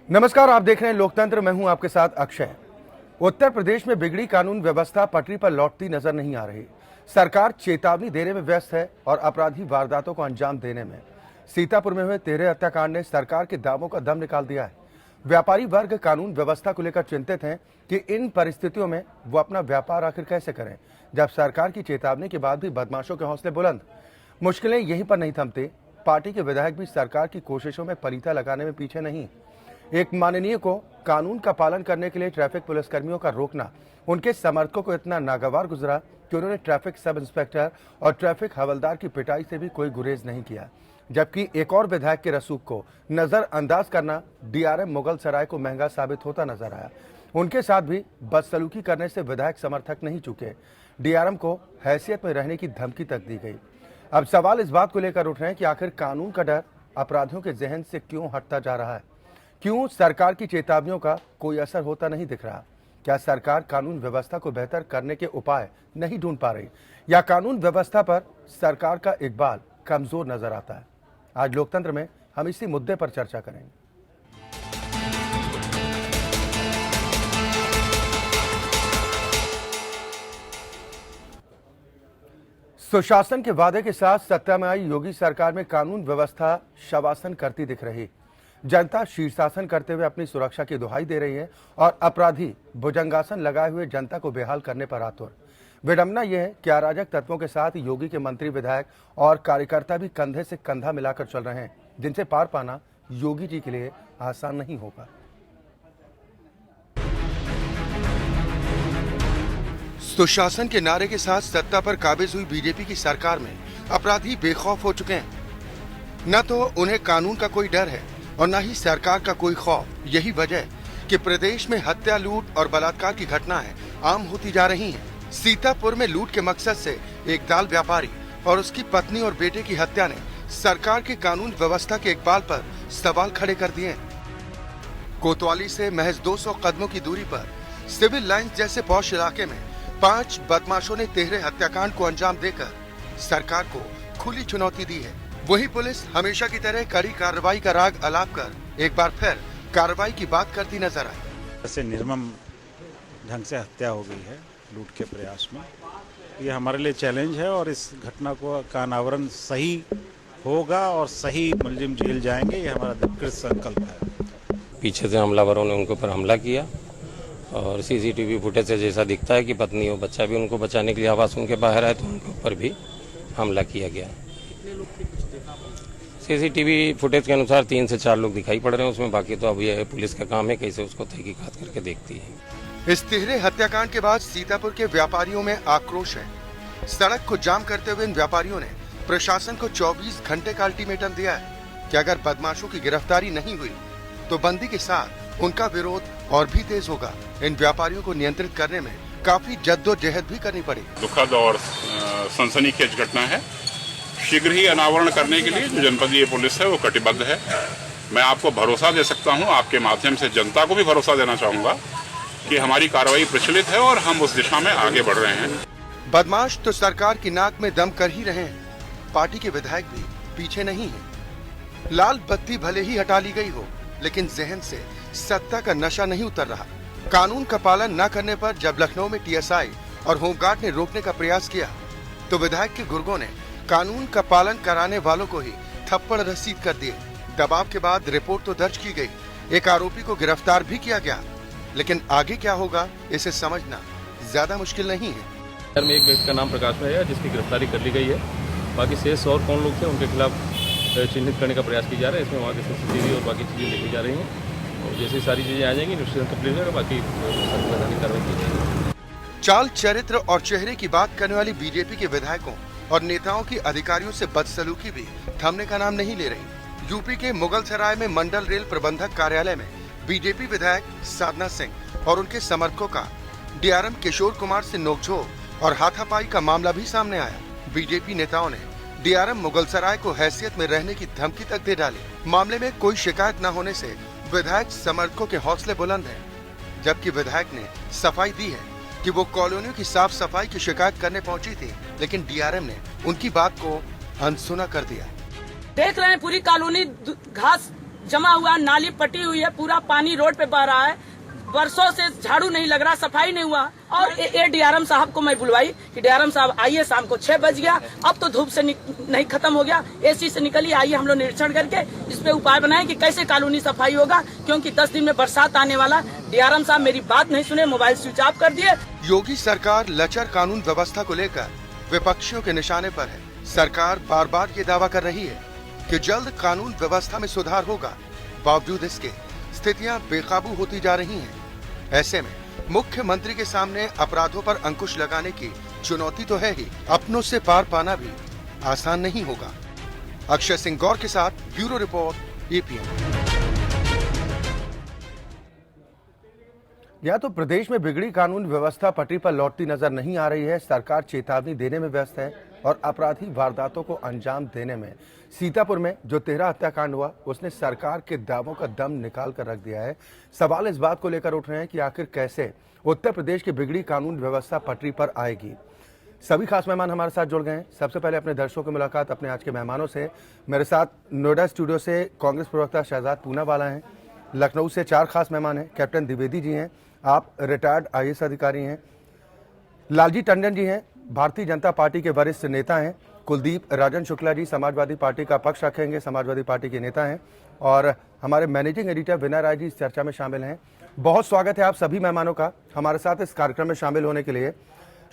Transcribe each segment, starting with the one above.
नमस्कार, आप देख रहे हैं लोकतंत्र। मैं हूं आपके साथ अक्षय। उत्तर प्रदेश में बिगड़ी कानून व्यवस्था पटरी पर लौटती नजर नहीं आ रही। सरकार चेतावनी देने में व्यस्त है और अपराधी वारदातों को अंजाम देने में। सीतापुर में हुए 13 हत्याकांड ने सरकार के दावों का दम निकाल दिया है। व्यापारी वर्ग कानून व्यवस्था को लेकर चिंतित हैं कि इन परिस्थितियों में वो अपना व्यापार आखिर कैसे करें, जब सरकार की चेतावनी के बाद भी बदमाशों के हौसले बुलंद। मुश्किलें यहीं पर नहीं थमती। पार्टी के विधायक भी सरकार की कोशिशों में पलीता लगाने में पीछे नहीं। एक माननीय को कानून का पालन करने के लिए ट्रैफिक पुलिसकर्मियों का रोकना उनके समर्थकों को इतना नागवार गुजरा कि उन्होंने ट्रैफिक सब इंस्पेक्टर और ट्रैफिक हवलदार की पिटाई से भी कोई गुरेज नहीं किया। जबकि एक और विधायक के रसूख को नजरअंदाज करना डीआरएम मुगल सराय को महंगा साबित होता नजर आया। उनके साथ भी बदसलूकी करने से विधायक समर्थक नहीं चुके। डीआरएम को हैसियत में रहने की धमकी तक दी गई। अब सवाल इस बात को लेकर उठ रहे हैं कि आखिर कानून का डर अपराधियों के जहन से क्यों हटता जा रहा है? क्यों सरकार की चेतावनियों का कोई असर होता नहीं दिख रहा? क्या सरकार कानून व्यवस्था को बेहतर करने के उपाय नहीं ढूंढ पा रही, या कानून व्यवस्था पर सरकार का इकबाल कमजोर नजर आता है? आज लोकतंत्र में हम इसी मुद्दे पर चर्चा करेंगे। सुशासन के वादे के साथ सत्ता में आई योगी सरकार में कानून व्यवस्था शवासन करती दिख रही। जनता शीर्षासन करते हुए अपनी सुरक्षा की दुहाई दे रही है और अपराधी भुजंगासन लगाए हुए जनता को बेहाल करने पर आतुर। विडंबना यह है कि अराजक तत्वों के साथ योगी के मंत्री, विधायक और कार्यकर्ता भी कंधे से कंधा मिलाकर चल रहे हैं, जिनसे पार पाना योगी जी के लिए आसान नहीं होगा। सुशासन के नारे के साथ सत्ता पर काबिज हुई बीजेपी की सरकार में अपराधी बेखौफ हो चुके हैं। न तो उन्हें कानून का कोई डर है और न ही सरकार का कोई खौफ। यही वजह कि प्रदेश में हत्या, लूट और बलात्कार की घटनाएं आम होती जा रही हैं। सीतापुर में लूट के मकसद से एक दाल व्यापारी और उसकी पत्नी और बेटे की हत्या ने सरकार के कानून व्यवस्था के इकबाल पर सवाल खड़े कर दिए। कोतवाली से महज 200 कदमों की दूरी पर सिविल लाइंस जैसे पौष इलाके में 5 बदमाशों ने 13 हत्याकांड को अंजाम देकर सरकार को खुली चुनौती दी है। वही पुलिस हमेशा की तरह कड़ी कार्रवाई का राग अलाप कर एक बार फिर कार्रवाई की बात करती नजर आई। ऐसे निर्मम ढंग से हत्या हो गई है लूट के प्रयास में। ये हमारे लिए चैलेंज है और इस घटना का अनावरण सही होगा और सही मुलजिम जेल जाएंगे, ये हमारा दृढ़ संकल्प है। पीछे से हमलावरों ने उनके ऊपर हमला किया और सीसीटीवी फुटेज से जैसा दिखता है कि पत्नी और बच्चा भी उनको बचाने के लिए आवाज सुन के बाहर आए तो उनके ऊपर भी हमला किया गया। सीसीटीवी फुटेज के अनुसार 3 से 4 लोग दिखाई पड़ रहे हैं उसमें। बाकी तो अब यह पुलिस का काम है कैसे उसको तहकीकात करके देखती है। इस 13 हत्याकांड के बाद सीतापुर के व्यापारियों में आक्रोश है। सड़क को जाम करते हुए इन व्यापारियों ने प्रशासन को 24 घंटे का अल्टीमेटम दिया है कि अगर बदमाशों की गिरफ्तारी नहीं हुई तो बंदी के साथ उनका विरोध और भी तेज होगा। इन व्यापारियों को नियंत्रित करने में काफी जद्दोजहद भी करनी पड़ी। दुखद और सनसनीखेज घटना है। शीघ्र ही अनावरण करने के लिए जो जनपदीय पुलिस है वो कटिबद्ध है। मैं आपको भरोसा दे सकता हूं, आपके माध्यम से जनता को भी भरोसा देना चाहूंगा कि हमारी कार्रवाई प्रचलित है और हम उस दिशा में आगे बढ़ रहे हैं। बदमाश तो सरकार की नाक में दम कर ही रहे हैं। पार्टी के विधायक भी पीछे नहीं है। लाल बत्ती भले ही हटा ली गई हो, लेकिन जहन से सत्ता का नशा नहीं उतर रहा। कानून का पालन न करने पर जब लखनऊ में टीएसआई और होमगार्ड ने रोकने का प्रयास किया तो विधायक के गुर्गों ने कानून का पालन कराने वालों को ही थप्पड़ रसीद कर दिए। दबाव के बाद रिपोर्ट तो दर्ज की गई, एक आरोपी को गिरफ्तार भी किया गया, लेकिन आगे क्या होगा इसे समझना ज्यादा मुश्किल नहीं है। में एक व्यक्ति का नाम प्रकाश में है जिसकी गिरफ्तारी कर ली गई है। बाकी शेष और कौन लोग थे उनके खिलाफ चिन्हित करने का प्रयास किया जा रहा है। इसमें वहाँ के सीसीटीवी और बाकी चीजें देखी जा रही हैं और जैसे सारी चीजें आ जाएंगी इन्वेस्टिगेशन कंप्लीट होगा, बाकी संवैधानिक कार्रवाई की जाएगी। चाल, चरित्र और चेहरे की बात करने वाली बीजेपी के विधायकों और नेताओं की अधिकारियों से बदसलूकी भी थमने का नाम नहीं ले रही। यूपी के मुगल सराय में मंडल रेल प्रबंधक कार्यालय में बीजेपी विधायक साधना सिंह और उनके समर्थकों का डीआरएम किशोर कुमार से नोकझोंक और हाथापाई का मामला भी सामने आया। बीजेपी नेताओं ने डीआरएम मुगल सराय को हैसियत में रहने की धमकी तक दे डाली। मामले में कोई शिकायत न होने से विधायक समर्थकों के हौसले बुलंद हैं, जबकि विधायक ने सफाई दी है कि वो कॉलोनियों की साफ सफाई की शिकायत करने पहुंची थी, लेकिन डीआरएम ने उनकी बात को अनसुना कर दिया। देख रहे हैं पूरी कॉलोनी घास जमा हुआ, नाली पटी हुई है, पूरा पानी रोड पे बह रहा है, वर्षों से झाड़ू नहीं लग रहा, सफाई नहीं हुआ। और ये डीआरएम साहब को मैं बुलवाई कि डीआरएम साहब आइए, शाम को 6 बज गया, अब तो धूप से नहीं खत्म हो गया, एसी से निकलिए, आइए हम लोग निरीक्षण करके इस पे उपाय बनाए कि कैसे कॉलोनी सफाई होगा, क्योंकि 10 दिन में बरसात आने वाला। डीआरएम साहब मेरी बात नहीं सुने, मोबाइल स्विच ऑफ कर दिए। योगी सरकार लचर कानून व्यवस्था को लेकर विपक्षियों के निशाने पर है। सरकार बार बार ये दावा कर रही है कि जल्द कानून व्यवस्था में सुधार होगा, बावजूद इसके स्थितियां बेकाबू होती जा रही हैं। ऐसे में मुख्यमंत्री के सामने अपराधों पर अंकुश लगाने की चुनौती तो है ही, अपनों से पार पाना भी आसान नहीं होगा। अक्षय सिंह गौर के साथ ब्यूरो रिपोर्ट, एपीएन। या तो प्रदेश में बिगड़ी कानून व्यवस्था पटरी पर लौटती नजर नहीं आ रही है, सरकार चेतावनी देने में व्यस्त है और अपराधी वारदातों को अंजाम देने में। सीतापुर में जो 13 हत्याकांड हुआ, उसने सरकार के दावों का दम निकाल कर रख दिया है। सवाल इस बात को लेकर उठ रहे हैं कि आखिर कैसे उत्तर प्रदेश की बिगड़ी कानून व्यवस्था पटरी पर आएगी। सभी खास मेहमान हमारे साथ जुड़ गए हैं। सबसे पहले अपने दर्शकों की मुलाकात अपने आज के मेहमानों से। मेरे साथ नोएडा स्टूडियो से कांग्रेस प्रवक्ता शहजाद पूनावाला हैं, लखनऊ से 4 खास मेहमान हैं। कैप्टन द्विवेदी जी हैं, आप रिटायर्ड IAS अधिकारी हैं। लालजी टंडन जी हैं, भारतीय जनता पार्टी के वरिष्ठ नेता हैं। कुलदीप राजन शुक्ला जी समाजवादी पार्टी का पक्ष रखेंगे, समाजवादी पार्टी के नेता हैं। और हमारे मैनेजिंग एडिटर विनय राय जी इस चर्चा में शामिल हैं। बहुत स्वागत है आप सभी मेहमानों का हमारे साथ इस कार्यक्रम में शामिल होने के लिए।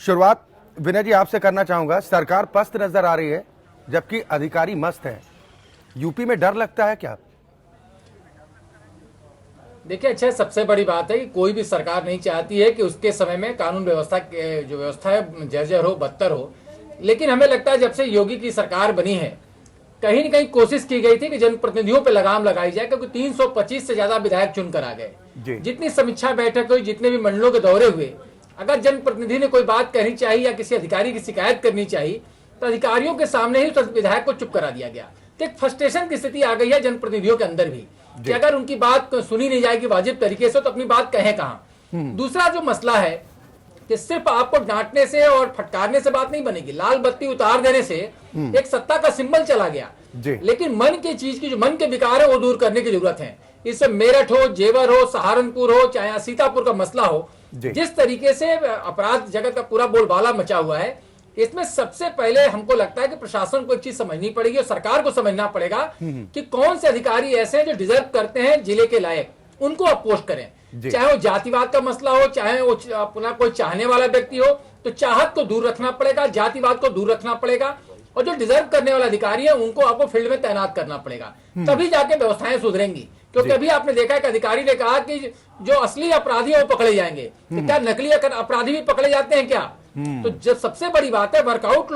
शुरुआत विनय जी आपसे करना चाहूंगा। सरकार पस्त नजर आ रही है जबकि अधिकारी मस्त हैं। यूपी में डर लगता है क्या? देखिए, अच्छा, सबसे बड़ी बात है कि कोई भी सरकार नहीं चाहती है कि उसके समय में कानून व्यवस्था जो व्यवस्था है जर्जर हो, बदतर हो। लेकिन हमें लगता है जब से योगी की सरकार बनी है, कहीं न कहीं कोशिश की गई थी कि जनप्रतिनिधियों पर लगाम लगाई जाए, क्योंकि 325 से ज्यादा विधायक चुनकर आ गए। जितनी समीक्षा बैठक हुई, जितने भी मंडलों के दौरे हुए, अगर जनप्रतिनिधि ने कोई बात कहनी चाहिए या किसी अधिकारी की शिकायत करनी चाहिए, तो अधिकारियों के सामने ही उस विधायक को चुप करा दिया गया। तो एक फ्रस्ट्रेशन की स्थिति आ गई है जनप्रतिनिधियों के अंदर भी कि अगर उनकी बात सुनी नहीं जाएगी वाजिब तरीके से, तो अपनी बात कहें कहां। दूसरा जो मसला है कि सिर्फ आपको डांटने से और फटकारने से बात नहीं बनेगी। लाल बत्ती उतार देने से एक सत्ता का सिंबल चला गया, लेकिन मन की चीज की जो मन के विकार है वो दूर करने की जरूरत है। इससे मेरठ हो, जेवर हो, सहारनपुर हो, चाहे सीतापुर का मसला हो, जिस तरीके से अपराध जगत का पूरा बोलबाला मचा हुआ है, इसमें सबसे पहले हमको लगता है कि प्रशासन को एक चीज समझनी पड़ेगी और सरकार को समझना पड़ेगा कि कौन से अधिकारी ऐसे हैं जो डिजर्व करते हैं जिले के लायक, उनको आप पोस्ट करें। चाहे वो जातिवाद का मसला हो, चाहे वो अपना कोई चाहने वाला व्यक्ति हो, तो चाहत को दूर रखना पड़ेगा, जातिवाद को दूर रखना पड़ेगा, और जो डिजर्व करने वाला अधिकारी है उनको आपको फील्ड में तैनात करना पड़ेगा। तभी जाके व्यवस्थाएं सुधरेंगी। क्योंकि अभी आपने देखा कि अधिकारी ने कहा कि जो असली अपराधी है वो पकड़े जाएंगे, तो क्या नकली अपराधी भी पकड़े जाते हैं क्या? तो जब सबसे बड़ी बात है वर्कआउट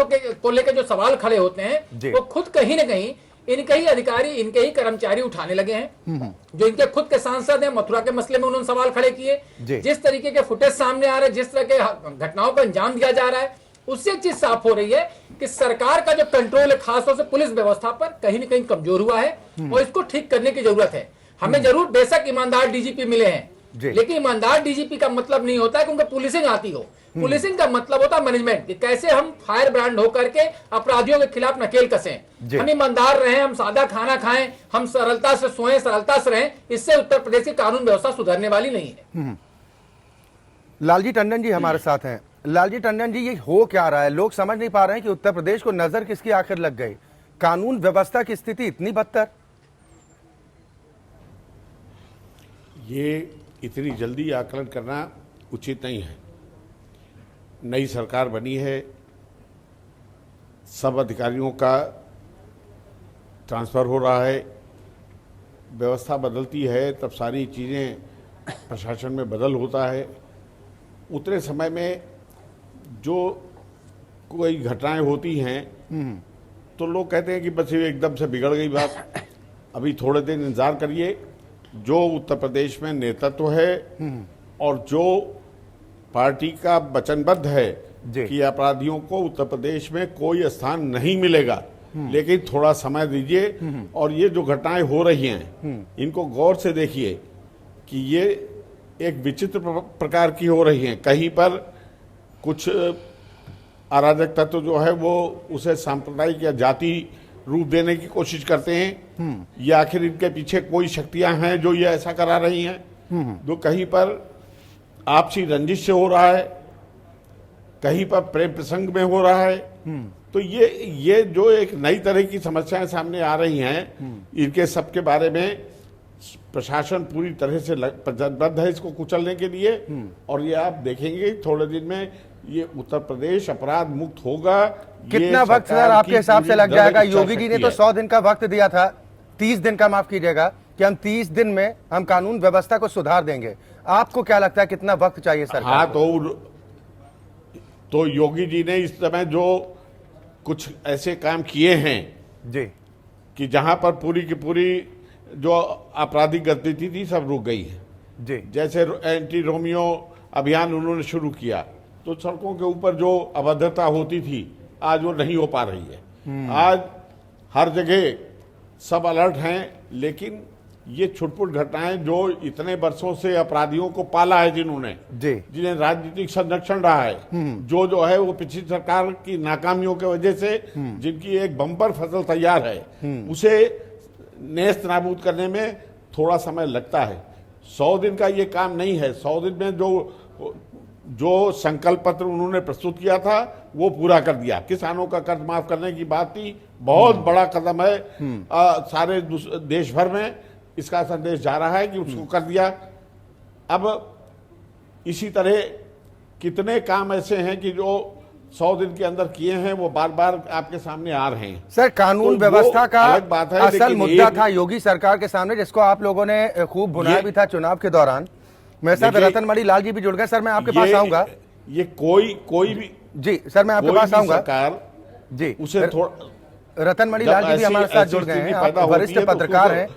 को लेकर जो सवाल खड़े होते हैं, वो खुद कहीं ना कहीं इनके ही अधिकारी, इनके ही कर्मचारी उठाने लगे हैं। जो इनके खुद के सांसद हैं, मथुरा के मसले में उन्होंने सवाल खड़े किए। जिस तरीके के फुटेज सामने आ रहे हैं, जिस तरह के घटनाओं को अंजाम दिया जा रहा है, उससे एक चीज साफ हो रही है कि सरकार का जो कंट्रोल है खासतौर से पुलिस व्यवस्था पर कहीं ना कहीं कमजोर हुआ है और इसको ठीक करने की जरूरत है। हमें जरूर बेशक ईमानदार डीजीपी मिले हैं, लेकिन ईमानदार डीजीपी का मतलब नहीं होता है कि उनको पुलिसिंग आती हो। पुलिसिंग का मतलब होता है मैनेजमेंट, कि कैसे हम फायर ब्रांड होकर के अपराधियों के खिलाफ नकेल कसें। हम ईमानदार रहें, हम सादा खाना खाएं, हम सरलता से सोएं, सरलता से रहें। इससे उत्तर प्रदेश की कानून व्यवस्था सुधरने वाली नहीं है। लालजी टंडन जी हमारे साथ हैं। लालजी टंडन जी, ये हो क्या रहा है? लोग समझ नहीं पा रहे हैं कि उत्तर प्रदेश को नजर किसकी आखिर लग गई? कानून व्यवस्था की स्थिति इतनी बदतर। ये इतनी जल्दी आकलन करना उचित नहीं है। नई सरकार बनी है, सब अधिकारियों का ट्रांसफ़र हो रहा है, व्यवस्था बदलती है, तब सारी चीज़ें प्रशासन में बदल होता है। उतने समय में जो कोई घटनाएं होती हैं तो लोग कहते हैं कि बस ये एकदम से बिगड़ गई बात। अभी थोड़े दिन इंतजार करिए। जो उत्तर प्रदेश में नेतृत्व है और जो पार्टी का वचनबद्ध है कि अपराधियों को उत्तर प्रदेश में कोई स्थान नहीं मिलेगा, लेकिन थोड़ा समय दीजिए। और ये जो घटनाएं हो रही हैं इनको गौर से देखिए कि ये एक विचित्र प्रकार की हो रही हैं। कहीं पर कुछ अराजक तत्व जो है वो उसे सांप्रदायिक या जाति रूप देने की कोशिश करते हैं, या आखिर इनके पीछे कोई शक्तियां हैं जो ये ऐसा करा रही हैं। जो कहीं पर आपसी रंजिश से हो रहा है, कहीं पर प्रेम प्रसंग में हो रहा है। तो ये जो एक नई तरह की समस्याएं सामने आ रही हैं, इनके सबके बारे में प्रशासन पूरी तरह से प्रतिबद्ध है इसको कुचलने के लिए। और ये आप देखेंगे थोड़े दिन में ये उत्तर प्रदेश अपराध मुक्त होगा। कितना वक्त सर आपके हिसाब से लग जाएगा? योगी जी ने तो 100 दिन का वक्त दिया था, 30 दिन का माफ कीजिएगा, कि हम 30 दिन में हम कानून व्यवस्था को सुधार देंगे। आपको क्या लगता है कितना वक्त चाहिए सरकार हाँ, को? तो योगी जी ने इस समय जो कुछ ऐसे काम किए हैं जी, कि जहां पर पूरी की पूरी जो आपराधिक गतिविधि थी सब रुक गई है। जी, जैसे एंटी रोमियो अभियान उन्होंने शुरू किया, तो सड़कों के ऊपर जो अभद्रता होती थी आज वो नहीं हो पा रही है। आज हर जगह सब अलर्ट हैं, लेकिन ये छुटपुट घटनाएं जो इतने वर्षों से अपराधियों को पाला है, जिन्हें राजनीतिक संरक्षण रहा है, जो है वो पिछली सरकार की नाकामियों की वजह से जिनकी एक बम्पर फसल तैयार है, उसे नेस्त नाबूद करने में थोड़ा समय लगता है। 100 दिन का ये काम नहीं है। 100 दिन में जो संकल्प पत्र उन्होंने प्रस्तुत किया था वो पूरा कर दिया। किसानों का कर्ज माफ करने की बात थी, बहुत बड़ा कदम है। सारे देश भर में इसका संदेश जा रहा है कि उसको कर दिया। अब इसी तरह कितने काम ऐसे हैं कि जो 100 दिन के अंदर किए हैं, वो बार बार आपके सामने आ रहे हैं। सर कानून तो व्यवस्था का अलग बात है, असल लेकिन मुद्दा था योगी सरकार के सामने, जिसको आप लोगों ने खूब भुनाया भी था चुनाव के दौरान। मेरे साथ रतनमणि लाल जी भी जुड़ गए। सर मैं आपके पास आऊंगा। ये कोई भी जी सर, मैं आपके पास आऊंगा सरकार जी। उसे थोड़ा रतनमणि लाल जी भी हमारे साथ जुड़ गए हैं, आप वरिष्ठ पत्रकार हैं।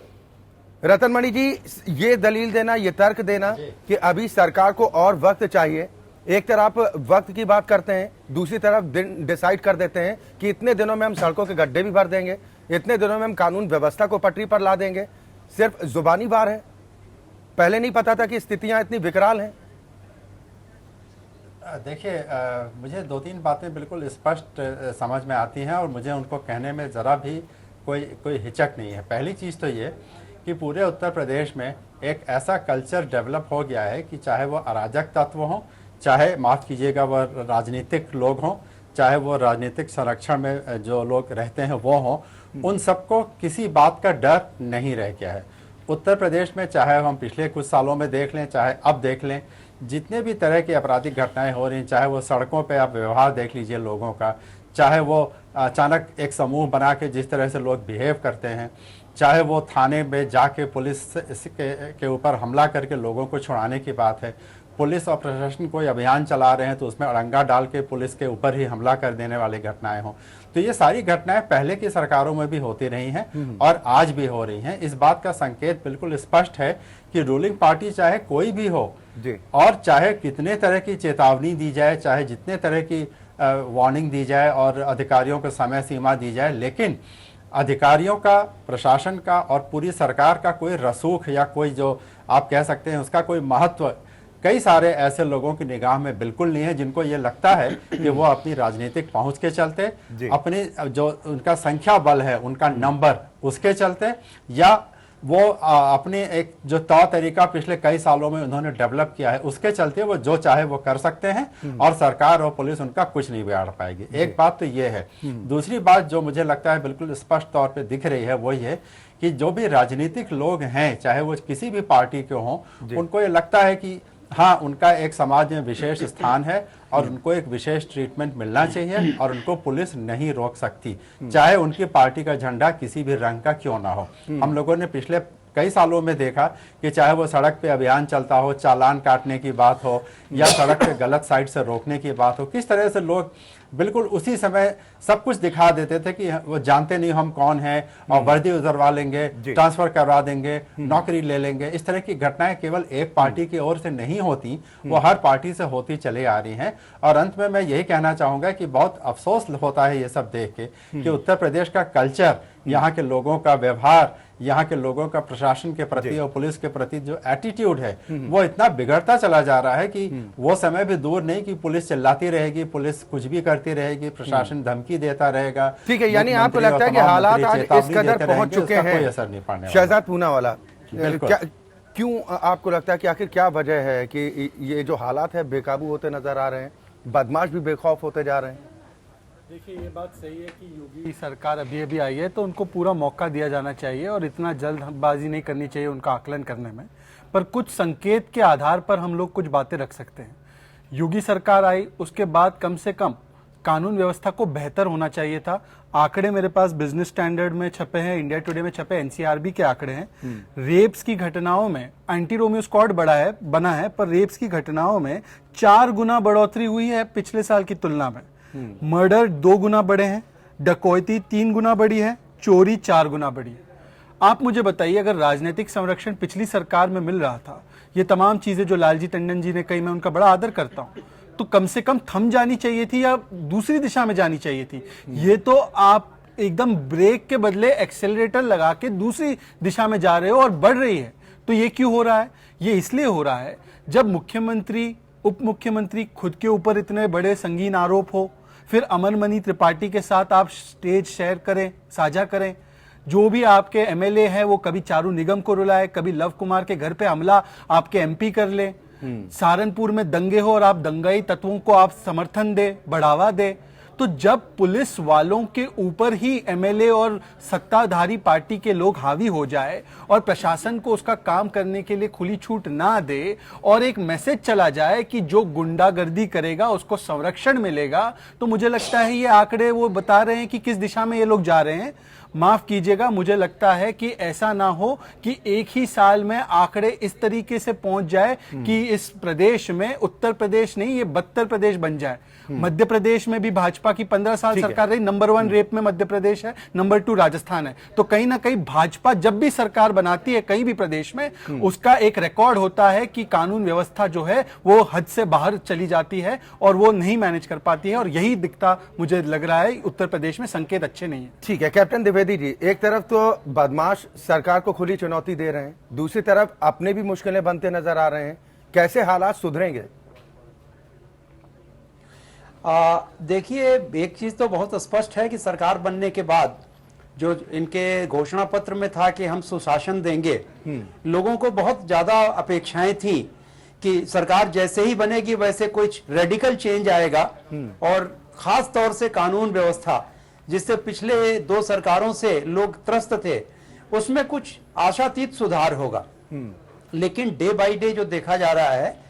रतनमणि जी, ये दलील देना, ये तर्क देना कि अभी सरकार को और वक्त चाहिए, एक तरफ वक्त की बात करते हैं, दूसरी तरफ दिन डिसाइड कर देते हैं कि इतने दिनों में हम सड़कों के गड्ढे भी भर देंगे, इतने दिनों में हम कानून व्यवस्था को पटरी पर ला देंगे। सिर्फ जुबानी वार है, पहले नहीं पता था कि स्थितियां इतनी विकराल हैं। देखिए, मुझे 2-3 बातें बिल्कुल स्पष्ट समझ में आती हैं और मुझे उनको कहने में ज़रा भी कोई हिचक नहीं है। पहली चीज़ तो ये कि पूरे उत्तर प्रदेश में एक ऐसा कल्चर डेवलप हो गया है कि चाहे वो अराजक तत्व हों, चाहे माफ़ कीजिएगा वो राजनीतिक लोग हों, चाहे वो राजनीतिक संरक्षण में जो लोग रहते हैं वो हों, उन सबको किसी बात का डर नहीं रह गया है। उत्तर प्रदेश में चाहे हम पिछले कुछ सालों में देख लें, चाहे अब देख लें, जितने भी तरह की आपराधिक घटनाएं हो रही हैं, चाहे वो सड़कों पे आप व्यवहार देख लीजिए लोगों का, चाहे वो अचानक एक समूह बना के जिस तरह से लोग बिहेव करते हैं, चाहे वो थाने में जाके पुलिस के ऊपर हमला करके लोगों को छुड़ाने की बात है, पुलिस और प्रशासन कोई अभियान चला रहे हैं तो उसमें अड़ंगा डाल के पुलिस के ऊपर ही हमला कर देने वाली घटनाएं हों। तो ये सारी घटनाएं पहले की सरकारों में भी होती रही हैं और आज भी हो रही हैं। इस बात का संकेत बिल्कुल स्पष्ट है कि रूलिंग पार्टी चाहे कोई भी हो जी, और चाहे कितने तरह की चेतावनी दी जाए, चाहे जितने तरह की वार्निंग दी जाए और अधिकारियों को समय सीमा दी जाए, लेकिन अधिकारियों का, प्रशासन का और पूरी सरकार का कोई रसूख या कोई जो आप कह सकते हैं उसका कोई महत्व कई सारे ऐसे लोगों की निगाह में बिल्कुल नहीं है, जिनको ये लगता है कि वो अपनी राजनीतिक पहुंच के चलते, अपने जो उनका संख्या बल है, उनका नंबर, उसके चलते, या वो अपने एक जो तौर तरीका पिछले कई सालों में उन्होंने डेवलप किया है उसके चलते वो जो चाहे वो कर सकते हैं और सरकार और पुलिस उनका कुछ नहीं बिगाड़ पाएगी। एक बात तो ये है। दूसरी बात जो मुझे लगता है बिल्कुल स्पष्ट तौर पे दिख रही है वो ये कि जो भी राजनीतिक लोग हैं, चाहे वो किसी भी पार्टी के हों, उनको ये लगता है कि हाँ, उनका एक समाज में विशेष स्थान है और उनको एक विशेष ट्रीटमेंट मिलना चाहिए और उनको पुलिस नहीं रोक सकती, चाहे उनकी पार्टी का झंडा किसी भी रंग का क्यों ना हो। हम लोगों ने पिछले कई सालों में देखा कि चाहे वो सड़क पे अभियान चलता हो, चालान काटने की बात हो या सड़क पे गलत साइड से रोकने की बात हो, किस तरह से लोग बिल्कुल उसी समय सब कुछ दिखा देते थे कि वो जानते नहीं हम कौन हैं और वर्दी उतरवा लेंगे, ट्रांसफर करवा देंगे, नौकरी ले लेंगे। इस तरह की घटनाएं केवल एक पार्टी की ओर से नहीं होती, वो हर पार्टी से होती चली आ रही हैं। और अंत में मैं यही कहना चाहूंगा कि बहुत अफसोस होता है ये सब देख के कि उत्तर प्रदेश का कल्चर, यहाँ के लोगों का व्यवहार, यहाँ के लोगों का प्रशासन के प्रति और पुलिस के प्रति जो एटीट्यूड है वो इतना बिगड़ता चला जा रहा है कि वो समय भी दूर नहीं कि पुलिस चिल्लाती रहेगी, पुलिस कुछ भी करती रहेगी, प्रशासन धमकी देता रहेगा। ठीक है, यानी आपको लगता है कि हालात आज इस कदर पहुंच चुके हैं, कोई असर नहीं पड़ने वाला। शहजाद पूनावाला, क्यों आपको लगता है कि आखिर क्या वजह है कि ये जो हालात है बेकाबू होते नजर आ रहे हैं, बदमाश भी बेखौफ होते जा रहे हैं? देखिए, ये बात सही है कि योगी सरकार अभी आई है तो उनको पूरा मौका दिया जाना चाहिए और इतना जल्दबाजी नहीं करनी चाहिए उनका आकलन करने में। पर कुछ संकेत के आधार पर हम लोग कुछ बातें रख सकते हैं। योगी सरकार आई, उसके बाद कम से कम कानून व्यवस्था को बेहतर होना चाहिए था। आंकड़े मेरे पास बिजनेस स्टैंडर्ड में छपे हैं, इंडिया टुडे में छपे, एनसीआरबी के आंकड़े हैं। रेप्स की घटनाओं में एंटी रोमियो स्क्वाड बना है, पर रेप्स की घटनाओं में 4 गुना बढ़ोतरी हुई है पिछले साल की तुलना में। मर्डर 2 गुना बढ़े हैं, डकैती 3 गुना बढ़ी है, चोरी 4 गुना बढ़ी है। आप मुझे बताइए, अगर राजनीतिक संरक्षण पिछली सरकार में मिल रहा था, ये तमाम चीजें जो लालजी टंडन जी ने कही, मैं उनका बड़ा आदर करता हूं, तो कम से कम थम जानी चाहिए थी या दूसरी दिशा में जानी चाहिए थी। ये तो आप एकदम ब्रेक के बदले एक्सेलरेटर लगा के दूसरी दिशा में जा रहे हो और बढ़ रही है। तो ये क्यों हो रहा है? ये इसलिए हो रहा है जब मुख्यमंत्री, उप मुख्यमंत्री खुद के ऊपर इतने बड़े संगीन आरोप हो, फिर अमरमणि त्रिपाठी के साथ आप स्टेज शेयर करें, साझा करें। जो भी आपके एमएलए हैं वो कभी चारू निगम को रुलाए, कभी लव कुमार के घर पे हमला आपके एमपी कर ले, सहारनपुर में दंगे हो और आप दंगाई तत्वों को आप समर्थन दे, बढ़ावा दे। तो जब पुलिस वालों के ऊपर ही एमएलए और सत्ताधारी पार्टी के लोग हावी हो जाए और प्रशासन को उसका काम करने के लिए खुली छूट ना दे और एक मैसेज चला जाए कि जो गुंडागर्दी करेगा उसको संरक्षण मिलेगा, तो मुझे लगता है ये आंकड़े वो बता रहे हैं कि किस दिशा में ये लोग जा रहे हैं। माफ कीजिएगा, मुझे लगता है कि ऐसा ना हो कि एक ही साल में आंकड़े इस तरीके से पहुंच जाए कि इस प्रदेश में, उत्तर प्रदेश नहीं, ये बदतर प्रदेश बन जाए। मध्य प्रदेश में भी भाजपा की 15 साल सरकार रही, नंबर 1 रेप में मध्य प्रदेश है, नंबर 2 राजस्थान है। तो कहीं ना कहीं भाजपा जब भी सरकार बनाती है कहीं भी प्रदेश में, उसका एक रिकॉर्ड होता है कि कानून व्यवस्था जो है वो हद से बाहर चली जाती है और वो नहीं मैनेज कर पाती है। और यही दिखता मुझे लग रहा है उत्तर प्रदेश में, संकेत अच्छे नहीं है। ठीक है कैप्टन द्विवेदी जी, एक तरफ तो बदमाश सरकार को खुली चुनौती दे रहे हैं, दूसरी तरफ अपने भी मुश्किलें बनते नजर आ रहे हैं, कैसे हालात सुधरेंगे? देखिए, एक चीज तो बहुत स्पष्ट है कि सरकार बनने के बाद जो इनके घोषणा पत्र में था कि हम सुशासन देंगे, लोगों को बहुत ज्यादा अपेक्षाएं थी कि सरकार जैसे ही बनेगी वैसे कुछ रेडिकल चेंज आएगा और खास तौर से कानून व्यवस्था, जिससे पिछले 2 सरकारों से लोग त्रस्त थे, उसमें कुछ आशातीत सुधार होगा। लेकिन डे बाय डे जो देखा जा रहा है,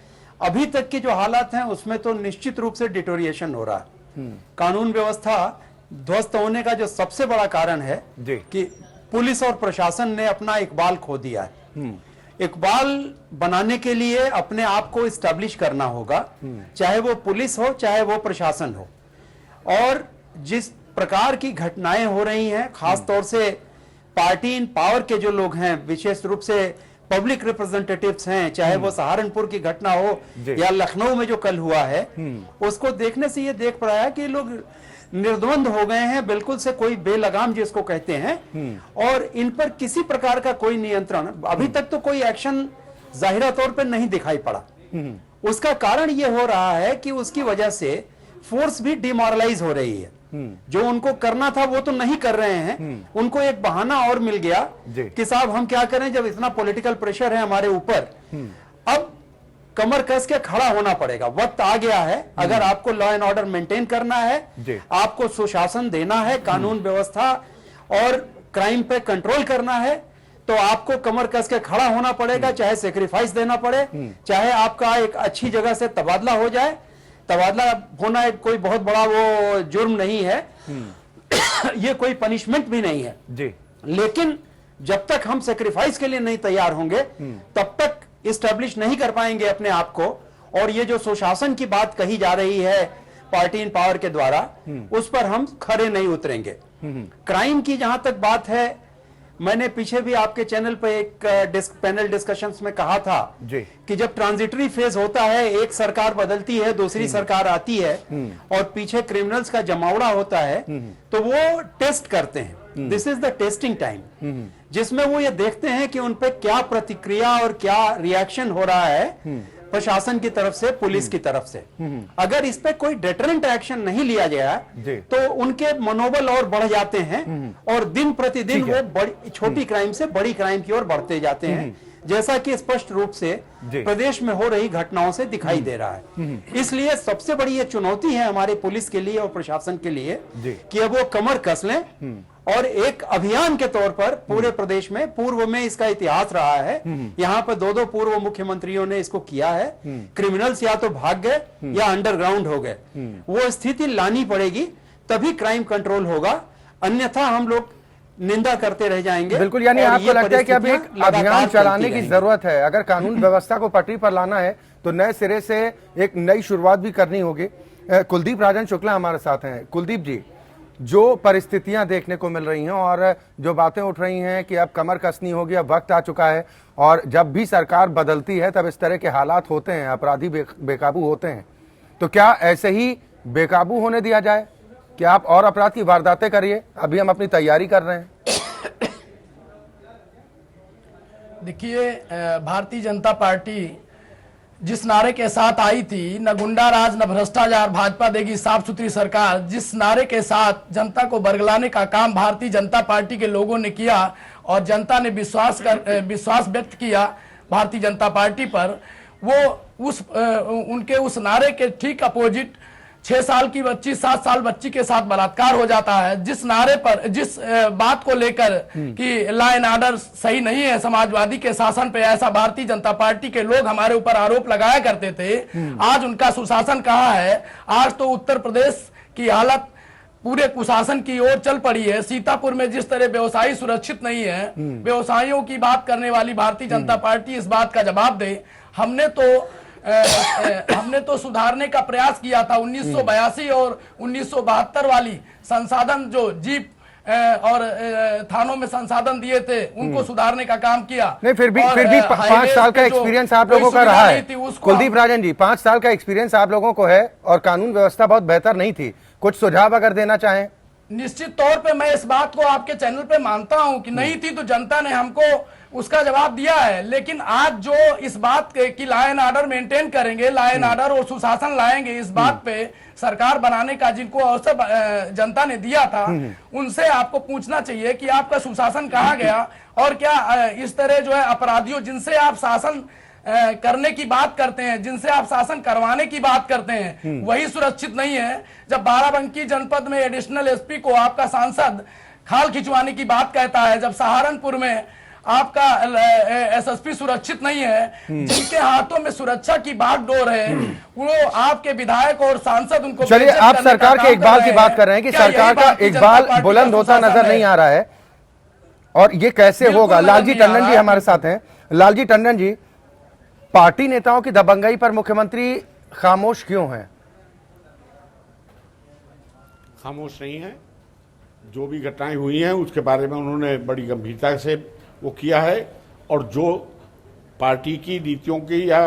अभी तक के जो हालात हैं उसमें तो निश्चित रूप से डिटोरिएशन हो रहा है। कानून व्यवस्था ध्वस्त होने का जो सबसे बड़ा कारण है कि पुलिस और प्रशासन ने अपना इकबाल खो दिया है। इकबाल बनाने के लिए अपने आप को इस्टेब्लिश करना होगा, चाहे वो पुलिस हो चाहे वो प्रशासन हो। और जिस प्रकार की घटनाएं हो रही हैं, खास तौर से पार्टी इन पावर के जो लोग हैं, विशेष रूप से पब्लिक रिप्रेजेंटेटिव्स हैं, चाहे वो सहारनपुर की घटना हो या लखनऊ में जो कल हुआ है, उसको देखने से ये देख पड़ा है कि लोग निर्द्वंद हो गए हैं, बिल्कुल से कोई बेलगाम जिसको कहते हैं, और इन पर किसी प्रकार का कोई नियंत्रण, अभी तक तो कोई एक्शन जाहिरा तौर पर नहीं दिखाई पड़ा। उसका कारण ये हो रहा है कि उसकी वजह से फोर्स भी डिमोरलाइज हो रही है। जो उनको करना था वो तो नहीं कर रहे हैं, उनको एक बहाना और मिल गया कि साहब हम क्या करें, जब इतना पॉलिटिकल प्रेशर है हमारे ऊपर, अब कमर कस के खड़ा होना पड़ेगा, वक्त आ गया है। अगर आपको लॉ एंड ऑर्डर मेंटेन करना है, आपको सुशासन देना है, कानून व्यवस्था और क्राइम पे कंट्रोल करना है, तो आपको कमर कस के खड़ा होना पड़ेगा, चाहे सेक्रीफाइस देना पड़े, चाहे आपका एक अच्छी जगह से तबादला हो जाए। तबादला होना एक कोई बहुत बड़ा वो जुर्म नहीं है, ये कोई पनिशमेंट भी नहीं है जी। लेकिन जब तक हम सेक्रीफाइस के लिए नहीं तैयार होंगे, तब तक इस्टेब्लिश नहीं कर पाएंगे अपने आप को। और ये जो सुशासन की बात कही जा रही है पार्टी इन पावर के द्वारा, उस पर हम खरे नहीं उतरेंगे। क्राइम की जहां तक बात है, मैंने पीछे भी आपके चैनल पर एक पैनल डिस्कशंस में कहा था कि जब ट्रांजिटरी फेज होता है, एक सरकार बदलती है, दूसरी सरकार आती है और पीछे क्रिमिनल्स का जमावड़ा होता है, तो वो टेस्ट करते हैं। This is the testing time. जिसमें वो ये देखते हैं कि उन पे क्या प्रतिक्रिया और क्या रिएक्शन हो रहा है प्रशासन की तरफ से, पुलिस की तरफ से। अगर इस पे कोई डेटरेंट एक्शन नहीं लिया गया तो उनके मनोबल और बढ़ जाते हैं और दिन प्रतिदिन वो छोटी क्राइम से बड़ी क्राइम की ओर बढ़ते जाते हैं, जैसा कि स्पष्ट रूप से प्रदेश में हो रही घटनाओं से दिखाई दे रहा है। इसलिए सबसे बड़ी ये चुनौती है हमारे पुलिस के लिए और प्रशासन के लिए कि अब वो कमर कस लें और एक अभियान के तौर पर पूरे प्रदेश में, पूर्व में इसका इतिहास रहा है, यहाँ पर 2 पूर्व मुख्यमंत्रियों ने इसको किया है, क्रिमिनल्स या तो भाग गए या अंडरग्राउंड हो गए। वो स्थिति लानी पड़ेगी, तभी क्राइम कंट्रोल होगा, अन्यथा हम लोग निंदा करते रह जाएंगे। बिल्कुल, यानी आपको लगता है कि अब एक अभियान चलाने की जरूरत है। अगर कानून व्यवस्था को पटरी पर लाना है तो नए सिरे से एक नई शुरुआत भी करनी होगी। कुलदीप राजन शुक्ला हमारे साथ हैं। कुलदीप जी, जो परिस्थितियां देखने को मिल रही हैं और जो बातें उठ रही हैं कि अब कमर कसनी होगी, अब वक्त आ चुका है और जब भी सरकार बदलती है तब इस तरह के हालात होते हैं, अपराधी बेकाबू होते हैं, तो क्या ऐसे ही बेकाबू होने दिया जाए? क्या आप और अपराध की वारदातें करिए, अभी हम अपनी तैयारी कर रहे हैं। देखिए, भारतीय जनता पार्टी जिस नारे के साथ आई थी, न गुंडा राज न भ्रष्टाचार, भाजपा देगी साफ सुथरी सरकार, जिस नारे के साथ जनता को बरगलाने का काम भारतीय जनता पार्टी के लोगों ने किया और जनता ने विश्वास व्यक्त किया भारतीय जनता पार्टी पर, वो उनके उस नारे के ठीक अपोजिट 6 साल की बच्ची 7 साल बच्ची के साथ बलात्कार हो जाता है। जिस नारे पर, जिस बात को लेकर कि लॉ एंड ऑर्डर सही नहीं है समाजवादी के शासन पे, ऐसा भारतीय जनता पार्टी के लोग हमारे ऊपर आरोप लगाया करते थे, आज उनका सुशासन कहाँ है? आज तो उत्तर प्रदेश की हालत पूरे कुशासन की ओर चल पड़ी है। सीतापुर में जिस तरह व्यवसायी सुरक्षित नहीं है, व्यवसायियों की बात करने वाली भारतीय जनता पार्टी इस बात का जवाब दे। हमने तो सुधारने का प्रयास किया था। 1982 और 1972 वाली संसाधन जो जीप और थानों में संसाधन दिए थे, उनको सुधारने का काम किया। नहीं, फिर भी 5 साल का एक्सपीरियंस आप लोगों का रहा है। कुलदीप राजन जी, 5 साल का एक्सपीरियंस आप लोगों को है और कानून व्यवस्था बहुत बेहतर नहीं थी। कुछ सुझाव अगर देना चाहें। निश्चित तौर पे मैं इस बात को आपके चैनल पे मानता हूं कि नहीं थी तो जनता ने हमको उसका जवाब दिया है, लेकिन आज जो इस बात की लॉ एंड ऑर्डर मेंटेन करेंगे, लॉ एंड ऑर्डर और सुशासन लाएंगे, इस बात पे सरकार बनाने का जिनको अवसर जनता ने दिया था, उनसे आपको पूछना चाहिए कि आपका सुशासन कहाँ गया और क्या इस तरह जो है अपराधियों जिनसे आप शासन करने की बात करते हैं, जिनसे आप शासन करवाने की बात करते हैं, वही सुरक्षित नहीं है। जब बाराबंकी जनपद में एडिशनल एसपी को आपका सांसद खाल खिंचवाने की बात कहता है, जब सहारनपुर में आपका एसएसपी सुरक्षित नहीं है, जिनके हाथों में सुरक्षा की बागडोर है, वो आपके विधायक और सांसद उनको। चलिए, आप सरकार के इकबाल की बात कर रहे हैं कि सरकार का इकबाल बुलंद होता नजर नहीं आ रहा है और ये कैसे होगा? लालजी टंडन जी हमारे साथ हैं। लालजी टंडन जी, पार्टी नेताओं की दबंगई पर मुख्यमंत्री खामोश क्यों हैं? खामोश नहीं है। जो भी घटनाएं हुई हैं उसके बारे में उन्होंने बड़ी गंभीरता से वो किया है और जो पार्टी की नीतियों की या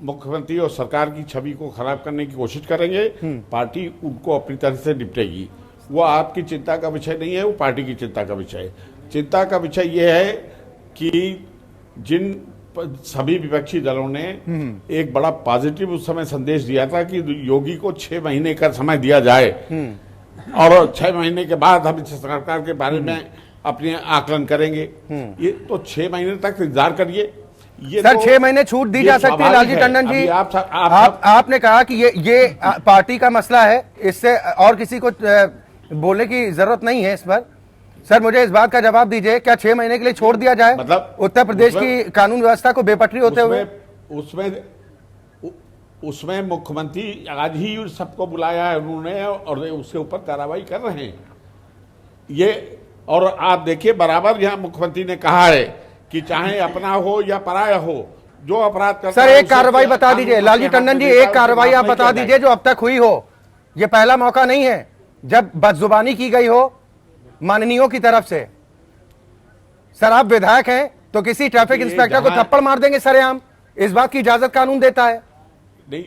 मुख्यमंत्री और सरकार की छवि को खराब करने की कोशिश करेंगे, पार्टी उनको अपनी तरह से निपटेगी। वो आपकी चिंता का विषय नहीं है, वो पार्टी की चिंता का विषय है। चिंता का विषय ये है कि जिन सभी विपक्षी दलों ने एक बड़ा पॉजिटिव उस समय संदेश दिया था कि योगी को 6 महीने का समय दिया जाए और 6 महीने के बाद हम इस सरकार के बारे में अपने आकलन करेंगे। ये तो 6 महीने तक इंतजार करिए। ये सर, तो 6 महीने छूट दी जा सकती है। लालजी टंडन जी, आपने कहा कि ये पार्टी का मसला है, इससे और किसी को बोलने की जरूरत नहीं है इस पर। सर, मुझे इस बात का जवाब दीजिए, क्या 6 महीने के लिए छोड़ दिया जाए मतलब उत्तर प्रदेश की कानून व्यवस्था को बेपटरी होते हुए? उसमें मुख्यमंत्री आज ही सबको बुलाया है उन्होंने और उसके ऊपर कार्रवाई कर रहे हैं ये। और आप देखिए, बराबर यहाँ मुख्यमंत्री ने कहा है कि चाहे अपना हो या पराया हो, जो अपराध करता सर, एक कार्रवाई बता दीजिए। लालजी टंडन जी, एक कार्रवाई आप बता दीजिए जो अब तक हुई हो। ये पहला मौका नहीं है जब बदजुबानी की गई हो माननीयों की तरफ से। सर, आप विधायक हैं तो किसी ट्रैफिक इंस्पेक्टर को थप्पड़ मार देंगे सरेआम? इस बात की इजाजत कानून देता है? नहीं,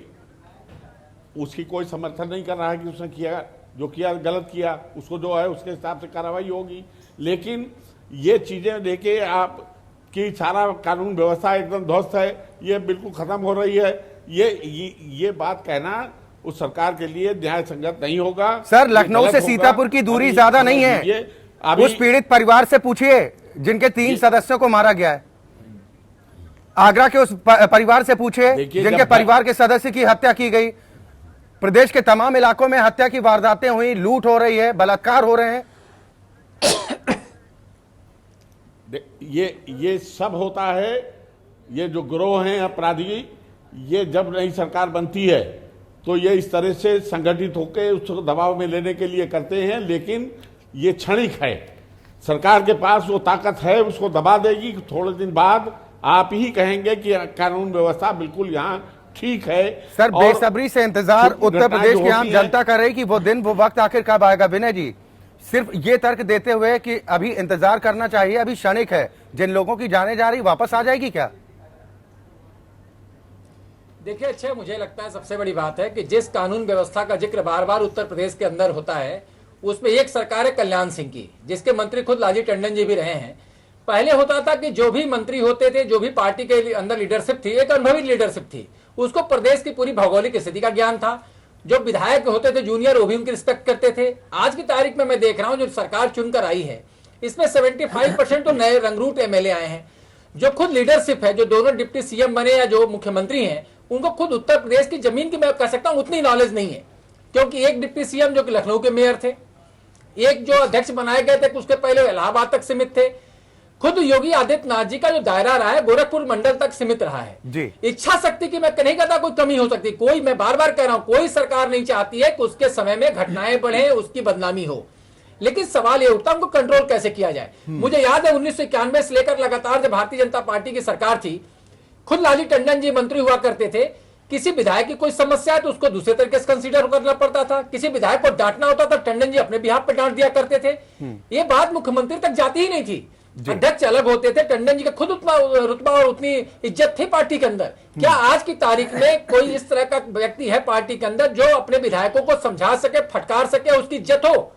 उसकी कोई समर्थन नहीं कर रहा है कि उसने किया, जो किया गलत किया, उसको जो है उसके हिसाब से कार्रवाई होगी। लेकिन ये चीजें देखे आप कि सारा कानून व्यवस्था एकदम ध्वस्त है, ये बिल्कुल खत्म हो रही है, ये बात कहना उस सरकार के लिए न्याय संगत नहीं होगा। सर, लखनऊ से सीतापुर की दूरी ज्यादा नहीं है। उस पीड़ित परिवार से पूछिए जिनके 3 सदस्यों को मारा गया है। आगरा के उस परिवार से पूछिए जिनके परिवार के सदस्य की हत्या की गई। प्रदेश के तमाम इलाकों में हत्या की वारदातें हुई, लूट हो रही है, बलात्कार हो रहे हैं। ये सब होता है। ये जो गिरोह हैं अपराधी, ये जब नई सरकार बनती है तो ये इस तरह से संगठित होकर उसको दबाव में लेने के लिए करते हैं, लेकिन ये क्षणिक है। सरकार के पास वो ताकत है, उसको दबा देगी। थोड़े दिन बाद आप ही कहेंगे कि कानून व्यवस्था बिल्कुल यहाँ ठीक है। सर, बेसब्री से इंतजार उत्तर प्रदेश की आम जनता कर रही कि वो दिन वो वक्त आखिर कब आएगा। विनय जी, सिर्फ ये तर्क देते हुए कि अभी इंतजार करना चाहिए, अभी क्षणिक है, जिन लोगों की जाने जा रही वापस आ जाएगी क्या? देखिए, अच्छा, मुझे लगता है सबसे बड़ी बात है कि जिस कानून व्यवस्था का जिक्र बार बार उत्तर प्रदेश के अंदर होता है, उसमें एक सरकार है कल्याण सिंह की, जिसके मंत्री खुद लालजी टंडन जी भी रहे हैं। पहले होता था कि जो भी मंत्री होते थे, जो भी पार्टी के अंदर लीडरशिप थी, एक अनुभवी लीडरशिप थी, उसको प्रदेश की पूरी भौगोलिक स्थिति का ज्ञान था। जो विधायक होते थे जूनियर, वो भी उनकी रिस्पेक्ट करते थे। आज की तारीख में मैं देख रहा हूं जो सरकार चुनकर आई है, इसमें 75% तो नए रंगरूट एमएलए आए हैं। जो खुद लीडरशिप है, जो दोनों डिप्टी सीएम बने या जो मुख्यमंत्री हैं, उनको खुद उत्तर प्रदेश की जमीन की, मैं कह सकता हूं, उतनी नॉलेज नहीं है। क्योंकि एक डिप्टी सीएम जो कि लखनऊ के मेयर थे, एक जो अध्यक्ष बनाए गए थे उसके पहले इलाहाबाद तक सीमित थे। खुद योगी आदित्यनाथ जी का जो दायरा रहा है गोरखपुर मंडल तक सीमित रहा है जी। इच्छा शक्ति की मैं नहीं कहता कोई कमी हो सकती, कोई, मैं बार बार कह रहा हूं, कोई सरकार नहीं चाहती है कि उसके समय में घटनाएं बढ़े, उसकी बदनामी हो। लेकिन सवाल ये उठता है उनको कंट्रोल कैसे किया जाए। मुझे याद है 1991 से लेकर लगातार जब भारतीय जनता पार्टी की सरकार थी, खुद लालजी टंडन जी मंत्री हुआ करते थे। किसी विधायक की कोई समस्या है तो उसको दूसरे तरीके से कंसीडर करना पड़ता था। किसी विधायक को डांटना होता था, टंडन जी अपने बिहाफ पर डांट दिया करते थे। ये बात मुख्यमंत्री तक जाती ही नहीं थी। अध्यक्ष अलग होते थे, टंडन जी का खुद उतना रुतबा और उतनी इज्जत थी पार्टी के अंदर। क्या आज की तारीख में कोई इस तरह का व्यक्ति है पार्टी के अंदर जो अपने विधायकों को समझा सके, फटकार सके, उसकी इज्जत हो?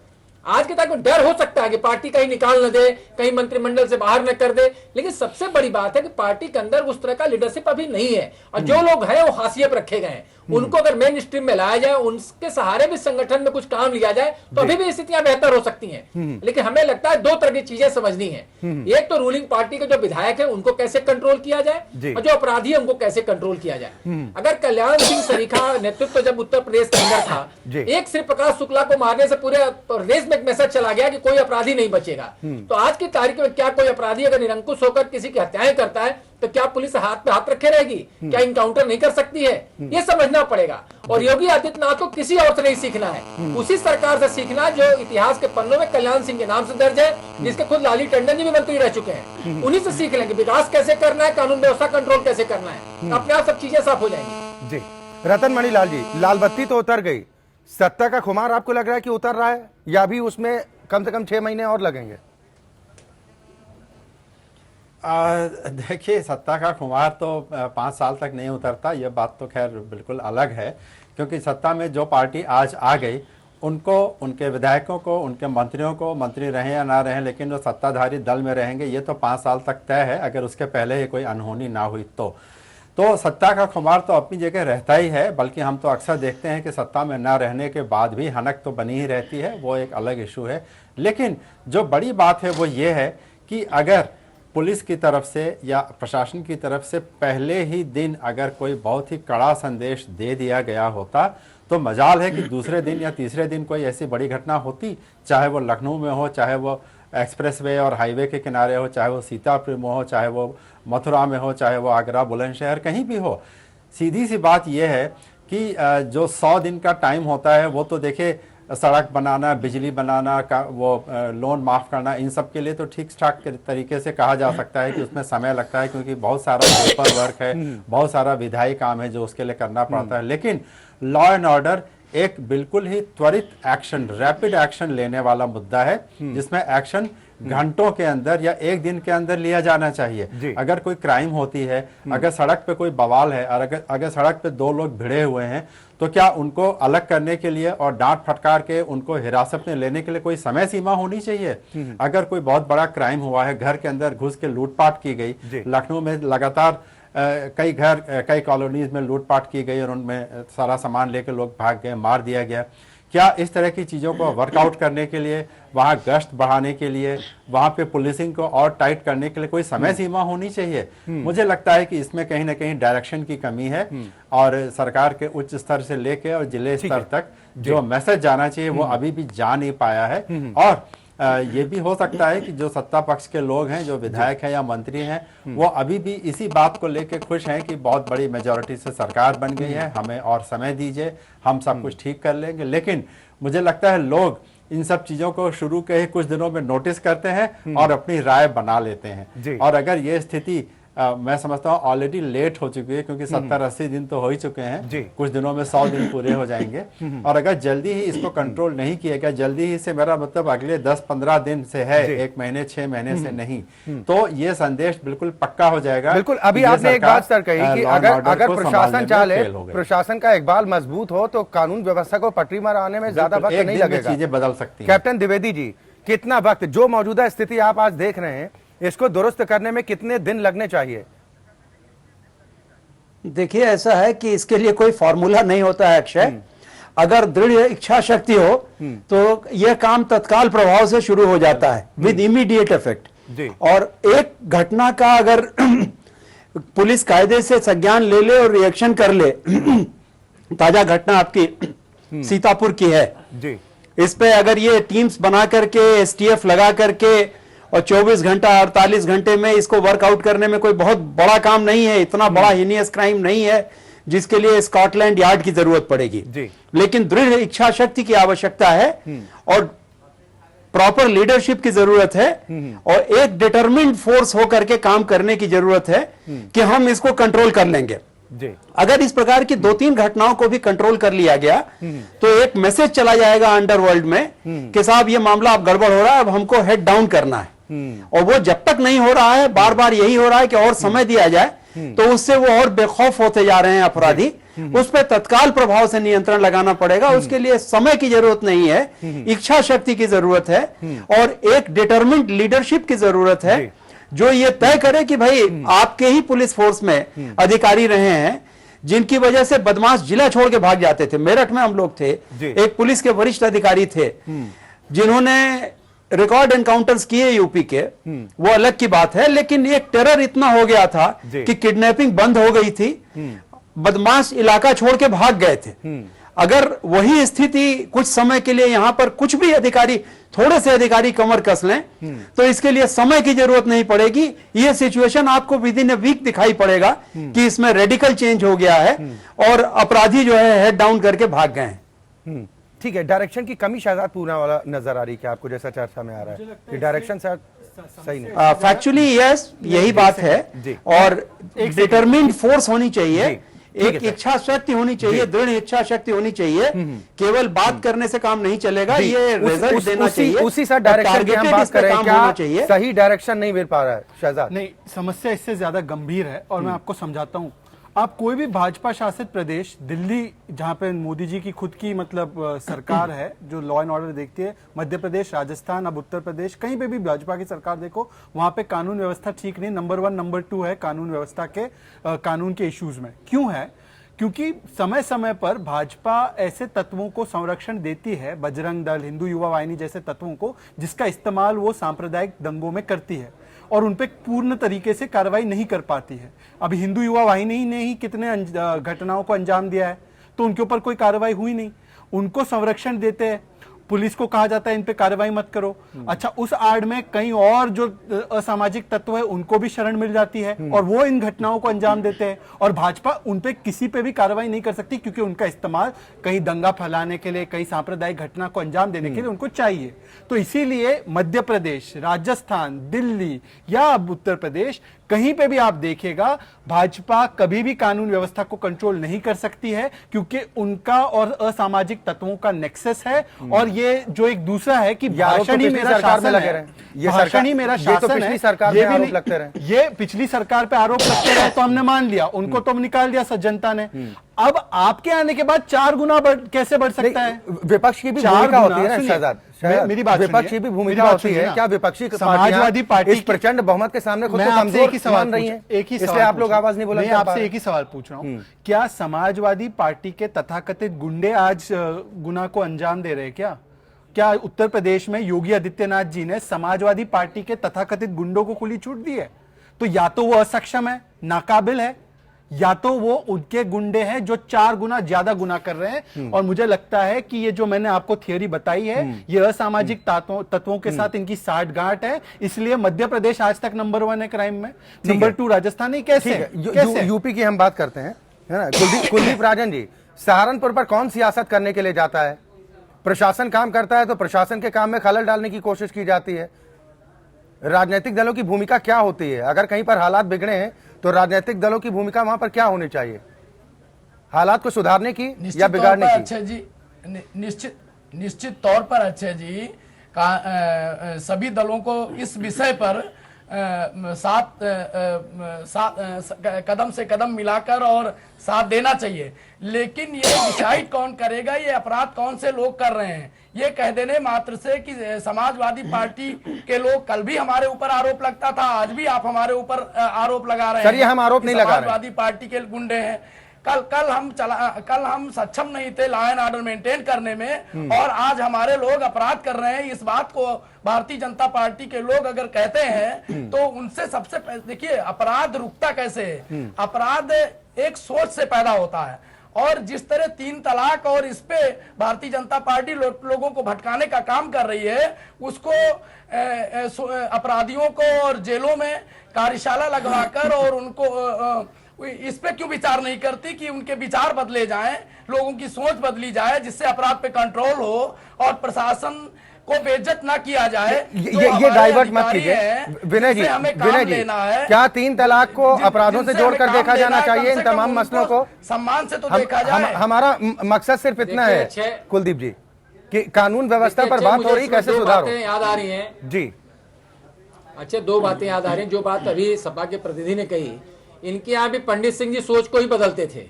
आज के तक डर हो सकता है कि पार्टी कहीं निकाल न दे, कहीं मंत्रिमंडल से बाहर न कर दे, लेकिन सबसे बड़ी बात है कि पार्टी के अंदर उस तरह का लीडरशिप अभी नहीं है। और जो लोग हैं वो हाशिए पर रखे गए हैं, उनको अगर मेन स्ट्रीम में लाया जाए, उनके सहारे भी संगठन में कुछ काम लिया जाए तो अभी भी स्थितियां बेहतर हो सकती हैं। लेकिन हमें लगता है 2 तरह की चीजें समझनी है। एक तो रूलिंग पार्टी के जो विधायक है उनको कैसे कंट्रोल किया जाए, और जो अपराधी है उनको कैसे कंट्रोल किया जाए। अगर कल्याण सिंह सरीखा नेतृत्व जब उत्तर प्रदेश के अंदर था, एक श्री प्रकाश शुक्ला को मारने से पूरे प्रदेश में एक मैसेज चला गया कि कोई अपराधी नहीं बचेगा। तो आज की तारीख में क्या कोई अपराधी अगर निरंकुश होकर किसी की हत्याएं करता है तो क्या पुलिस हाथ पे हाथ रखे रहेगी? क्या इनकाउंटर नहीं कर सकती है? ये समझना पड़ेगा। और योगी आदित्यनाथ को किसी और से नहीं सीखना है, उसी सरकार से सीखना जो इतिहास के पन्नों में कल्याण सिंह के नाम से दर्ज है, जिसके खुद लालजी टंडन जी भी मंत्री रह चुके हैं। उन्हीं से सीख लेंगे विकास कैसे करना है, कानून व्यवस्था कंट्रोल कैसे करना है, अपने आप सब चीजें साफ हो जाएंगी। जी, रतन मणिलाल जी, लाल बत्ती तो उतर गई, सत्ता का खुमार आपको लग रहा है कि उतर रहा है, या भी उसमें कम से कम 6 महीने और लगेंगे? देखिए, सत्ता का खुमार तो 5 साल तक नहीं उतरता, ये बात तो खैर बिल्कुल अलग है। क्योंकि सत्ता में जो पार्टी आज आ गई, उनको, उनके विधायकों को, उनके मंत्रियों को, मंत्री रहें या ना रहें, लेकिन जो सत्ताधारी दल में रहेंगे ये तो 5 साल तक तय है, अगर उसके पहले ही कोई अनहोनी ना हुई तो सत्ता का खुमार तो अपनी जगह रहता ही है। बल्कि हम तो अक्सर देखते हैं कि सत्ता में ना रहने के बाद भी हनक तो बनी ही रहती है, वो एक अलग इशू है। लेकिन जो बड़ी बात है वो ये है कि अगर पुलिस की तरफ से या प्रशासन की तरफ से पहले ही दिन अगर कोई बहुत ही कड़ा संदेश दे दिया गया होता तो मजाल है कि दूसरे दिन या तीसरे दिन कोई ऐसी बड़ी घटना होती, चाहे वो लखनऊ में हो, चाहे वो एक्सप्रेसवे और हाईवे के किनारे हो, चाहे वो सीतापुर में हो, चाहे वो मथुरा में हो, चाहे वो आगरा, बुलंदशहर, कहीं भी हो। सीधी सी बात यह है कि जो 100 दिन का टाइम होता है वो तो देखिए, सड़क बनाना, बिजली बनाना का, वो लोन माफ़ करना, इन सब के लिए तो ठीक ठाक तरीके से कहा जा सकता है कि उसमें समय लगता है, क्योंकि बहुत सारा पेपर वर्क है, बहुत सारा विधायी काम है जो उसके लिए करना पड़ता है। लेकिन लॉ एंड ऑर्डर एक बिल्कुल ही त्वरित एक्शन, रैपिड एक्शन लेने वाला मुद्दा है, जिसमें एक्शन घंटों के अंदर या एक दिन के अंदर लिया जाना चाहिए। अगर कोई क्राइम होती है, अगर सड़क पे कोई बवाल है और अगर सड़क पे दो लोग भिड़े हुए हैं तो क्या उनको अलग करने के लिए और डांट फटकार के उनको हिरासत में लेने के लिए कोई समय सीमा होनी चाहिए? अगर कोई बहुत बड़ा क्राइम हुआ है, घर के अंदर घुस के लूटपाट की गई, लखनऊ में लगातार कई कॉलोनीज में लूटपाट की गई और उनमें सारा सामान लेकर लोग भाग गए, मार दिया गया, क्या इस तरह की चीजों को वर्कआउट करने के लिए, वहां गश्त बढ़ाने के लिए, वहां पे पुलिसिंग को और टाइट करने के लिए कोई समय सीमा होनी चाहिए? मुझे लगता है कि इसमें कहीं ना कहीं डायरेक्शन की कमी है और सरकार के उच्च स्तर से लेकर और जिले स्तर तक जो मैसेज जाना चाहिए वो अभी भी जा नहीं पाया है। और ये भी हो सकता है कि जो सत्ता पक्ष के लोग हैं, जो विधायक हैं या मंत्री हैं, वो अभी भी इसी बात को लेकर खुश हैं कि बहुत बड़ी मेजॉरिटी से सरकार बन गई है, हमें और समय दीजिए, हम सब कुछ ठीक कर लेंगे। लेकिन मुझे लगता है लोग इन सब चीजों को शुरू के ही कुछ दिनों में नोटिस करते हैं और अपनी राय बना लेते हैं। और अगर ये स्थिति मैं समझता हूँ ऑलरेडी लेट हो चुकी है, क्योंकि 70-80 दिन तो हो ही चुके हैं, कुछ दिनों में 100 दिन पूरे हो जाएंगे। और अगर जल्दी ही इसको कंट्रोल नहीं किया गया, जल्दी ही से मेरा मतलब अगले 10-15 दिन से है, 1 महीने 6 महीने से नहीं, तो ये संदेश बिल्कुल पक्का हो जाएगा। बिल्कुल। अभी आपने एक बात सर कही कि अगर प्रशासन चाहे, प्रशासन का इकबाल मजबूत हो तो कानून व्यवस्था को पटरी पर आने में ज्यादा वक्त नहीं लगेगा, चीजें बदल सकती हैं। कैप्टन द्विवेदी जी, कितना वक्त, जो मौजूदा स्थिति आप आज देख रहे हैं, इसको दुरुस्त करने में कितने दिन लगने चाहिए? देखिए, ऐसा है कि इसके लिए कोई फॉर्मूला नहीं होता है अक्षय। अगर दृढ़ इच्छा शक्ति हो तो यह काम तत्काल प्रभाव से शुरू हो जाता है, विद इमीडिएट इफेक्ट। और एक घटना का अगर पुलिस कायदे से संज्ञान ले ले और रिएक्शन कर ले, ताजा घटना आपकी सीतापुर की है, इस पे अगर ये टीम्स बना करके, एसटीएफ लगा करके और 24 घंटा 48 घंटे में इसको वर्कआउट करने में कोई बहुत बड़ा काम नहीं है, इतना बड़ा हीनियस क्राइम नहीं है जिसके लिए स्कॉटलैंड यार्ड की जरूरत पड़ेगी। लेकिन दृढ़ इच्छा शक्ति की आवश्यकता है और प्रॉपर लीडरशिप की जरूरत है और एक डिटरमिन्ड फोर्स होकर के काम करने की जरूरत है कि हम इसको कंट्रोल कर लेंगे। अगर इस प्रकार की 2-3 घटनाओं को भी कंट्रोल कर लिया गया तो एक मैसेज चला जाएगा अंडरवर्ल्ड में कि साहब ये मामला अब गड़बड़ हो रहा है, अब हमको हेड डाउन करना है। और वो जब तक नहीं हो रहा है, बार बार यही हो रहा है कि और समय दिया जाए, तो उससे वो और बेखौफ होते जा रहे हैं अपराधी। उस पर तत्काल प्रभाव से नियंत्रण लगाना पड़ेगा। उसके लिए समय की जरूरत नहीं है, इच्छा शक्ति की जरूरत है और एक डिटरमिन्ड लीडरशिप की जरूरत है जो ये तय करे कि भाई आपके ही पुलिस फोर्स में अधिकारी रहे हैं जिनकी वजह से बदमाश जिला छोड़ के भाग जाते थे। मेरठ में हम लोग थे, एक पुलिस के वरिष्ठ अधिकारी थे जिन्होंने रिकॉर्ड एनकाउंटर्स किए यूपी के, वो अलग की बात है, लेकिन एक टेरर इतना हो गया था कि किडनैपिंग बंद हो गई थी, बदमाश इलाका छोड़ के भाग गए थे। अगर वही स्थिति कुछ समय के लिए यहां पर कुछ भी अधिकारी, थोड़े से अधिकारी कमर कस लें तो इसके लिए समय की जरूरत नहीं पड़ेगी। यह सिचुएशन आपको विद इन ए वीक दिखाई पड़ेगा कि इसमें रेडिकल चेंज हो गया है और अपराधी जो है हेड डाउन करके भाग गए हैं। ठीक है, डायरेक्शन की कमी शहजाद पूना वाला नजर आ रही है आपको, जैसा चर्चा में आ रहा है कि डायरेक्शन शायद सही नहीं। फैक्चुअली यस, यही बात है। और एक डिटरमिन्ड फोर्स होनी चाहिए, एक इच्छा शक्ति होनी चाहिए, दृढ़ इच्छा शक्ति होनी चाहिए। केवल बात करने से काम नहीं चलेगा, ये रिजल्ट देना चाहिए। उसी साथ डायरेक्शन की हम बात कर रहे हैं, क्या सही डायरेक्शन नहीं मिल पा रहा है शहजाद? नहीं, समस्या इससे ज्यादा गंभीर है और मैं आपको समझाता हूं। आप कोई भी भाजपा शासित प्रदेश, दिल्ली जहां पे मोदी जी की खुद की मतलब सरकार है जो लॉ एंड ऑर्डर देखती है, मध्य प्रदेश, राजस्थान, अब उत्तर प्रदेश, कहीं पे भी भाजपा की सरकार देखो, वहां पे कानून व्यवस्था ठीक नहीं, नंबर 1 नंबर 2 है कानून व्यवस्था के, कानून के इश्यूज में। क्यों है? क्योंकि समय समय पर भाजपा ऐसे तत्वों को संरक्षण देती है, बजरंग दल, हिंदू युवा वाहिनी जैसे तत्वों को, जिसका इस्तेमाल वो सांप्रदायिक दंगों में करती है और उन पे पूर्ण तरीके से कार्रवाई नहीं कर पाती है। अभी हिंदू युवा वाहिनी ने ही कितने घटनाओं को अंजाम दिया है, तो उनके ऊपर कोई कार्रवाई हुई नहीं। उनको संरक्षण देते हैं, पुलिस को कहा जाता है इन पे कार्रवाई मत करो। अच्छा, उस आड़ में कई और जो असामाजिक तत्व है उनको भी शरण मिल जाती है और वो इन घटनाओं को अंजाम देते हैं और भाजपा उन पे किसी पे भी कार्रवाई नहीं कर सकती क्योंकि उनका इस्तेमाल कहीं दंगा फैलाने के लिए, कहीं सांप्रदायिक घटना को अंजाम देने के लिए उनको चाहिए। तो इसीलिए मध्य प्रदेश, राजस्थान, दिल्ली या अब उत्तर प्रदेश, कहीं पे भी आप देखिएगा भाजपा कभी भी कानून व्यवस्था को कंट्रोल नहीं कर सकती है, क्योंकि उनका और असामाजिक तत्वों का नेक्सस है। और ये जो एक दूसरा है कि भाषण ही मेरा शासन है, ये भाषण ही मेरा शासन है, पिछली सरकार ये पे भी आरोप नहीं, लगते रहे। ये पिछली सरकार पे आरोप लगते रहे तो हमने मान लिया, उनको तो निकाल दिया जनता ने। अब आपके आने के बाद 4 गुना कैसे बढ़ सकता है? विपक्ष की भी 4 भूमिका गुना, होती है ना सुनिए, शहजाद, मेरी बात विपक्ष की भी भूमिका होती है। क्या विपक्षी समाजवादी पार्टी इस प्रचंड बहुमत के सामने खुद मैं को आपसे कमजोर एक ही सवाल मान रही हैं? एक ही इसलिए सवाल आप लोग आवाज नहीं बुलंद मैं कर पा आपसे रहे। एक ही सवाल पूछ रहा हूं, क्या समाजवादी पार्टी के तथाकथित गुंडे आज गुना को अंजाम दे रहे हैं? क्या उत्तर प्रदेश में योगी आदित्यनाथ जी ने समाजवादी पार्टी के तथाकथित गुंडों को खुली छूट दी है? तो या तो वो असक्षम है, नाकाबिल है, या तो वो उनके गुंडे हैं जो 4 गुना ज्यादा गुना कर रहे हैं। और मुझे लगता है कि ये जो मैंने आपको थियोरी बताई है, ये असामाजिक तत्वों के साथ इनकी साठगांठ है, इसलिए मध्य प्रदेश आज तक नंबर 1 है क्राइम में, नंबर 2 राजस्थान है। कैसे? यूपी की हम बात करते हैं, है ना? कुलदीप राजन जी, सहारनपुर पर कौन सियासत करने के लिए जाता है? प्रशासन काम करता है तो प्रशासन के काम में खलल डालने की कोशिश की जाती है। राजनीतिक दलों की भूमिका क्या होती है? अगर कहीं पर हालात बिगड़े हैं तो राजनीतिक दलों की भूमिका वहां पर क्या होनी चाहिए? हालात को सुधारने की या बिगाड़ने की? अच्छा जी, निश्चित तौर पर अच्छा जी सभी दलों को इस विषय पर कदम से कदम मिलाकर और साथ देना चाहिए। लेकिन ये डिसाइड कौन करेगा ये अपराध कौन से लोग कर रहे हैं? ये कह देने मात्र से कि समाजवादी पार्टी के लोग, कल भी हमारे ऊपर आरोप लगता था, आज भी आप हमारे ऊपर आरोप लगा रहे हैं। सर, ये हम आरोप नहीं लगा रहे हैं। समाजवादी पार्टी के गुंडे हैं। कल हम सक्षम नहीं थे लॉ एंड ऑर्डर मेंटेन करने में, और आज हमारे लोग अपराध कर रहे हैं। इस बात को भारतीय जनता पार्टी के लोग अगर कहते हैं तो उनसे सबसे देखिए, अपराध रुकता कैसे है? अपराध एक सोच से पैदा होता है, और जिस तरह 3 तलाक और इस पे भारतीय जनता पार्टी लोगों को भटकाने का काम कर रही है, उसको अपराधियों को और जेलों में कार्यशाला लगवाकर और उनको इस पे क्यों विचार नहीं करती कि उनके विचार बदले जाएं, लोगों की सोच बदली जाए, जिससे अपराध पे कंट्रोल हो और प्रशासन को बेइज्जत ना किया जाए। ये डाइवर्ट मत कीजिए विनय जी। क्या 3 तलाक को अपराधों से जोड़कर देखा जाना चाहिए? इन तमाम मसलों को सम्मान से तो देखा जाए। हमारा मकसद सिर्फ इतना है कुलदीप जी कि कानून व्यवस्था पर बात हो रही, कैसे सुधार हो। याद आ रही है जी। अच्छा, 2 बातें याद आ रही हैं। जो बात अभी सपा के प्रतिनिधि ने कही, इनके यहाँ भी पंडित सिंह जी सोच को ही बदलते थे,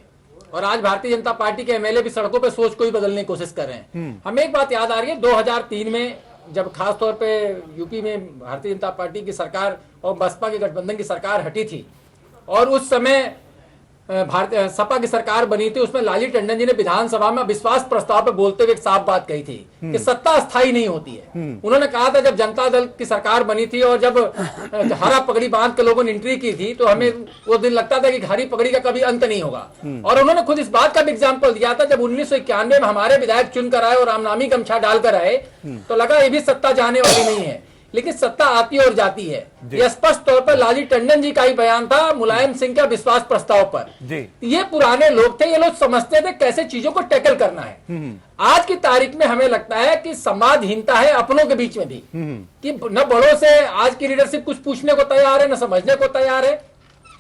और आज भारतीय जनता पार्टी के एमएलए भी सड़कों पे सोच को ही बदलने की कोशिश कर रहे हैं। हमें एक बात याद आ रही है, 2003 में जब खास तौर पे यूपी में भारतीय जनता पार्टी की सरकार और बसपा के गठबंधन की सरकार हटी थी, और उस समय भारतीय सपा की सरकार बनी थी, उसमें लालजी टंडन जी ने विधानसभा में विश्वास प्रस्ताव पर बोलते हुए एक साफ बात कही थी कि सत्ता अस्थायी नहीं होती है। उन्होंने कहा था, जब जनता दल की सरकार बनी थी और जब हरा पगड़ी बांध के लोगों ने एंट्री की थी, तो हमें वो दिन लगता था कि हरी पगड़ी का कभी अंत नहीं होगा। और उन्होंने खुद इस बात का भी एग्जाम्पल दिया था, जब 1991 में हमारे विधायक चुनकर आए और रामनामी गमछा डालकर आए, तो लगा ये भी सत्ता जाने वाली नहीं है, लेकिन सत्ता आती और जाती है। यह स्पष्ट तौर पर लालजी टंडन जी का ही बयान था मुलायम सिंह का विश्वास प्रस्ताव पर। ये पुराने लोग थे, ये लोग समझते थे कैसे चीजों को टैकल करना है। आज की तारीख में हमें लगता है कि संवादहीनता है अपनों के बीच में भी, कि न बड़ों से आज की लीडरशिप कुछ पूछने को तैयार है, न समझने को तैयार है।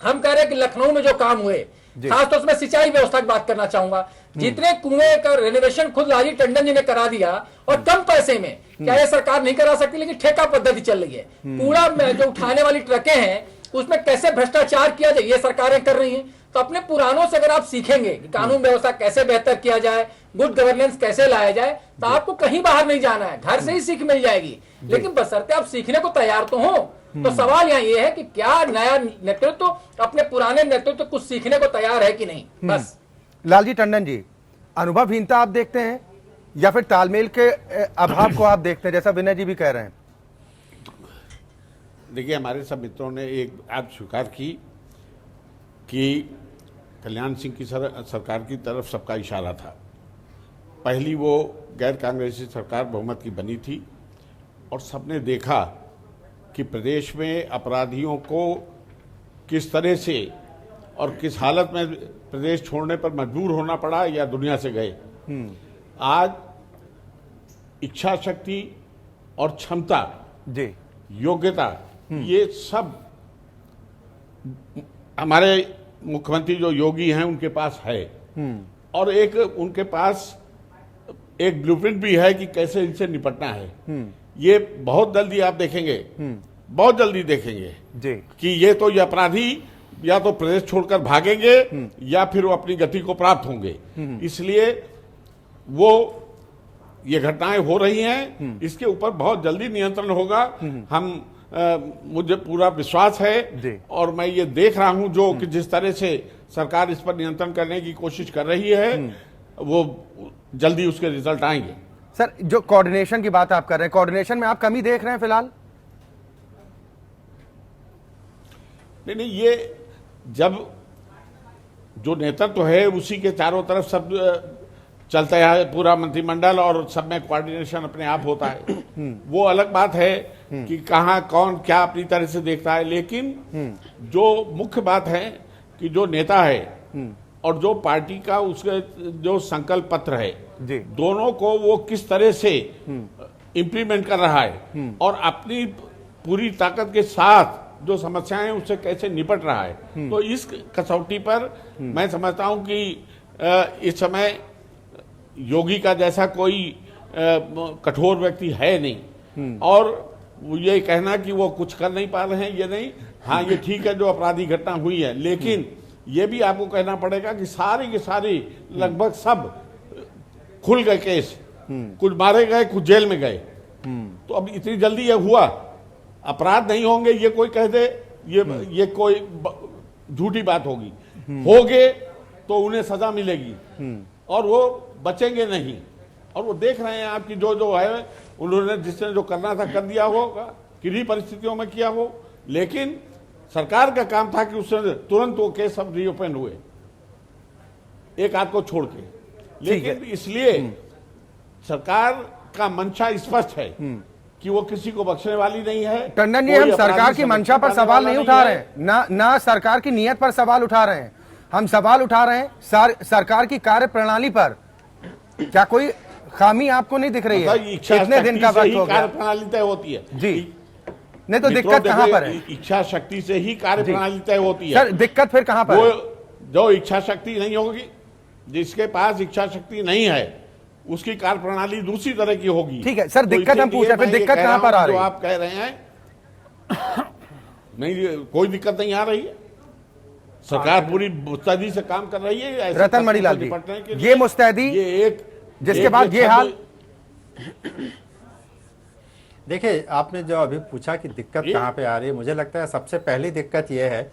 हम कह रहे हैं कि लखनऊ में जो काम हुए, खासतौर से मैं सिंचाई व्यवस्था की बात करना चाहूंगा, जितने कुएं का रेनोवेशन खुद लालजी टंडन जी ने करा दिया, और कम पैसे में। क्या ये सरकार नहीं करा सकती? लेकिन ठेका पद्धति चल रही है। कूड़ा जो उठाने वाली ट्रकें हैं, उसमें कैसे भ्रष्टाचार किया जाए, ये सरकारें कर रही हैं। तो अपने पुरानों से अगर आप सीखेंगे कि कानून व्यवस्था कैसे बेहतर किया जाए, गुड गवर्नेंस कैसे लाया जाए, तो आपको कहीं बाहर नहीं जाना है, घर से ही सीख मिल जाएगी। लेकिन बशर्ते आप सीखने को तैयार तो हो। तो सवाल यहाँ ये है कि क्या नया नेतृत्व अपने पुराने नेतृत्व कुछ सीखने को तैयार है कि नहीं? बस। लालजी टंडन जी, अनुभवहीनता आप देखते हैं या फिर तालमेल के अभाव को आप देखते हैं, जैसा विनय जी भी कह रहे हैं? देखिए, हमारे सब मित्रों ने एक बात स्वीकार की कि कल्याण सिंह की सरकार की तरफ सबका इशारा था। पहली वो गैर कांग्रेसी सरकार बहुमत की बनी थी, और सबने देखा कि प्रदेश में अपराधियों को किस तरह से और किस हालत में प्रदेश छोड़ने पर मजबूर होना पड़ा या दुनिया से गए। आज इच्छा शक्ति और क्षमता, योग्यता, ये सब हमारे मुख्यमंत्री जो योगी हैं उनके पास है, और एक उनके पास एक ब्लूप्रिंट भी है कि कैसे इनसे निपटना है। ये बहुत जल्दी आप देखेंगे, बहुत जल्दी देखेंगे जी कि ये अपराधी या तो प्रदेश छोड़कर भागेंगे या फिर वो अपनी गति को प्राप्त होंगे। इसलिए वो ये घटनाएं हो रही हैं, इसके ऊपर बहुत जल्दी नियंत्रण होगा। मुझे पूरा विश्वास है और मैं ये देख रहा हूं जो कि जिस तरह से सरकार इस पर नियंत्रण करने की कोशिश कर रही है, वो जल्दी उसके रिजल्ट आएंगे। सर, जो कोऑर्डिनेशन की बात आप कर रहे हैं, कोऑर्डिनेशन में आप कमी देख रहे हैं फिलहाल? नहीं, ये जब जो नेतृत्व है उसी के चारों तरफ सब चलता है, पूरा मंत्रिमंडल, और सब में कोऑर्डिनेशन अपने आप होता है। वो अलग बात है कि कहाँ कौन क्या अपनी तरह से देखता है, लेकिन जो मुख्य बात है कि जो नेता है और जो पार्टी का उसके जो संकल्प पत्र है, दोनों को वो किस तरह से इम्प्लीमेंट कर रहा है और अपनी पूरी ताकत के साथ जो समस्याएं उससे कैसे निपट रहा है। तो इस कसौटी पर मैं समझता हूं कि इस समय योगी का जैसा कोई कठोर व्यक्ति है नहीं, और ये कहना कि वो कुछ कर नहीं पा रहे हैं, ये नहीं। हाँ, ये ठीक है जो अपराधी घटना हुई है, लेकिन ये भी आपको कहना पड़ेगा कि सारी के सारी लगभग सब खुल गए केस, कुछ मारे गए, कुछ जेल में गए। तो अब इतनी जल्दी ये हुआ, अपराध नहीं होंगे ये कोई कह दे, ये कोई झूठी बात होगी। होंगे तो उन्हें सजा मिलेगी और वो बचेंगे नहीं। और वो देख रहे हैं आपकी जो है, उन्होंने जिसने जो करना था कर दिया होगा, किन्हीं परिस्थितियों में किया हो, लेकिन सरकार का काम था कि उसने तुरंत वो केस सब रीओपन हुए, एक आध को छोड़ के। लेकिन इसलिए सरकार का मंशा स्पष्ट है कि वो किसी को बख्शने वाली नहीं है। टंडन जी, हम सरकार की मंशा पर सवाल नहीं उठा रहे हैं, ना सरकार की नीयत पर सवाल उठा रहे हैं। हम सवाल उठा रहे हैं सरकार की कार्य प्रणाली पर। क्या कोई खामी आपको नहीं दिख रही है? कितने दिन का वक्त हो गया? कार्य प्रणाली तय होती है जी, नहीं तो दिक्कत कहां पर है? इच्छा शक्ति से ही कार्य प्रणाली तय होती है। सर, दिक्कत फिर कहां पर है? जो इच्छा शक्ति नहीं होगी, जिसके पास इच्छा शक्ति नहीं है, उसकी कार्य प्रणाली दूसरी तरह की होगी। ठीक है सर, दिक्कत हम पूछ रहे हैं, फिर दिक्कत कहां पर आ रही है? जो आप कह रहे हैं नहीं, कोई दिक्कत नहीं आ रही है। सरकार पूरी मुस्तैदी से काम कर रही है। रतन मणिलाल जी, ये मुस्तैदी, जिसके बाद ये हाल। देखिए, आपने जो अभी पूछा कि दिक्कत कहां पे आ रही है, मुझे लगता है सबसे पहली दिक्कत यह है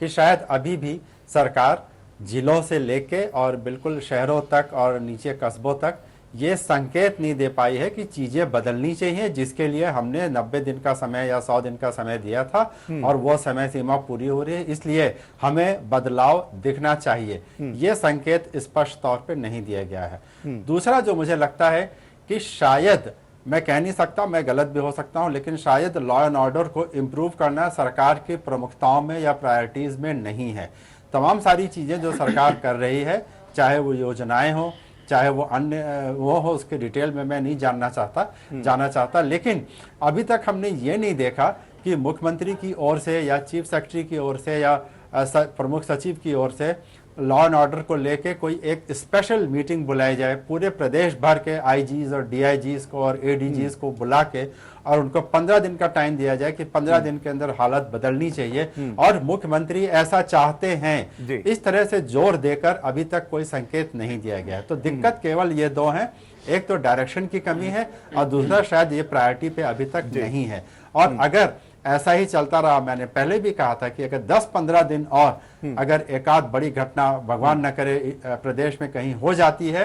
कि शायद अभी भी सरकार जिलों से लेके और बिल्कुल शहरों तक और नीचे कस्बों तक ये संकेत नहीं दे पाई है कि चीजें बदलनी चाहिए, जिसके लिए हमने 90 दिन का समय या 100 दिन का समय दिया था और वो समय सीमा पूरी हो रही है, इसलिए हमें बदलाव दिखना चाहिए। ये संकेत स्पष्ट तौर पे नहीं दिया गया है। दूसरा जो मुझे लगता है कि शायद, मैं कह नहीं सकता, मैं गलत भी हो सकता हूं, लेकिन शायद लॉ एंड ऑर्डर को इम्प्रूव करना सरकार की प्रमुखताओं में या प्रायोरिटीज में नहीं है। तमाम सारी चीजें जो सरकार कर रही है, चाहे वो योजनाएं हो, चाहे वो अन्य वो हो, उसके डिटेल में मैं नहीं जाना चाहता, लेकिन अभी तक हमने ये नहीं देखा कि मुख्यमंत्री की ओर से या चीफ सेक्रेटरी की ओर से या प्रमुख सचिव की ओर से लॉ एंड ऑर्डर को लेके कोई एक स्पेशल मीटिंग बुलाई जाए, पूरे प्रदेश भर के आईजीज और डीआईजीज को और एडीजीज को बुला के और उनको 15 दिन का टाइम दिया जाए कि 15 दिन के अंदर हालत बदलनी चाहिए और मुख्यमंत्री ऐसा चाहते हैं। इस तरह से जोर देकर अभी तक कोई संकेत नहीं दिया गया है। तो दिक्कत केवल ये दो है, एक तो डायरेक्शन की कमी है और दूसरा शायद ये प्रायोरिटी पे अभी तक नहीं है। और अगर ऐसा ही चलता रहा, मैंने पहले भी कहा था कि अगर 10-15 दिन और अगर एकाध बड़ी घटना भगवान न करे प्रदेश में कहीं हो जाती है,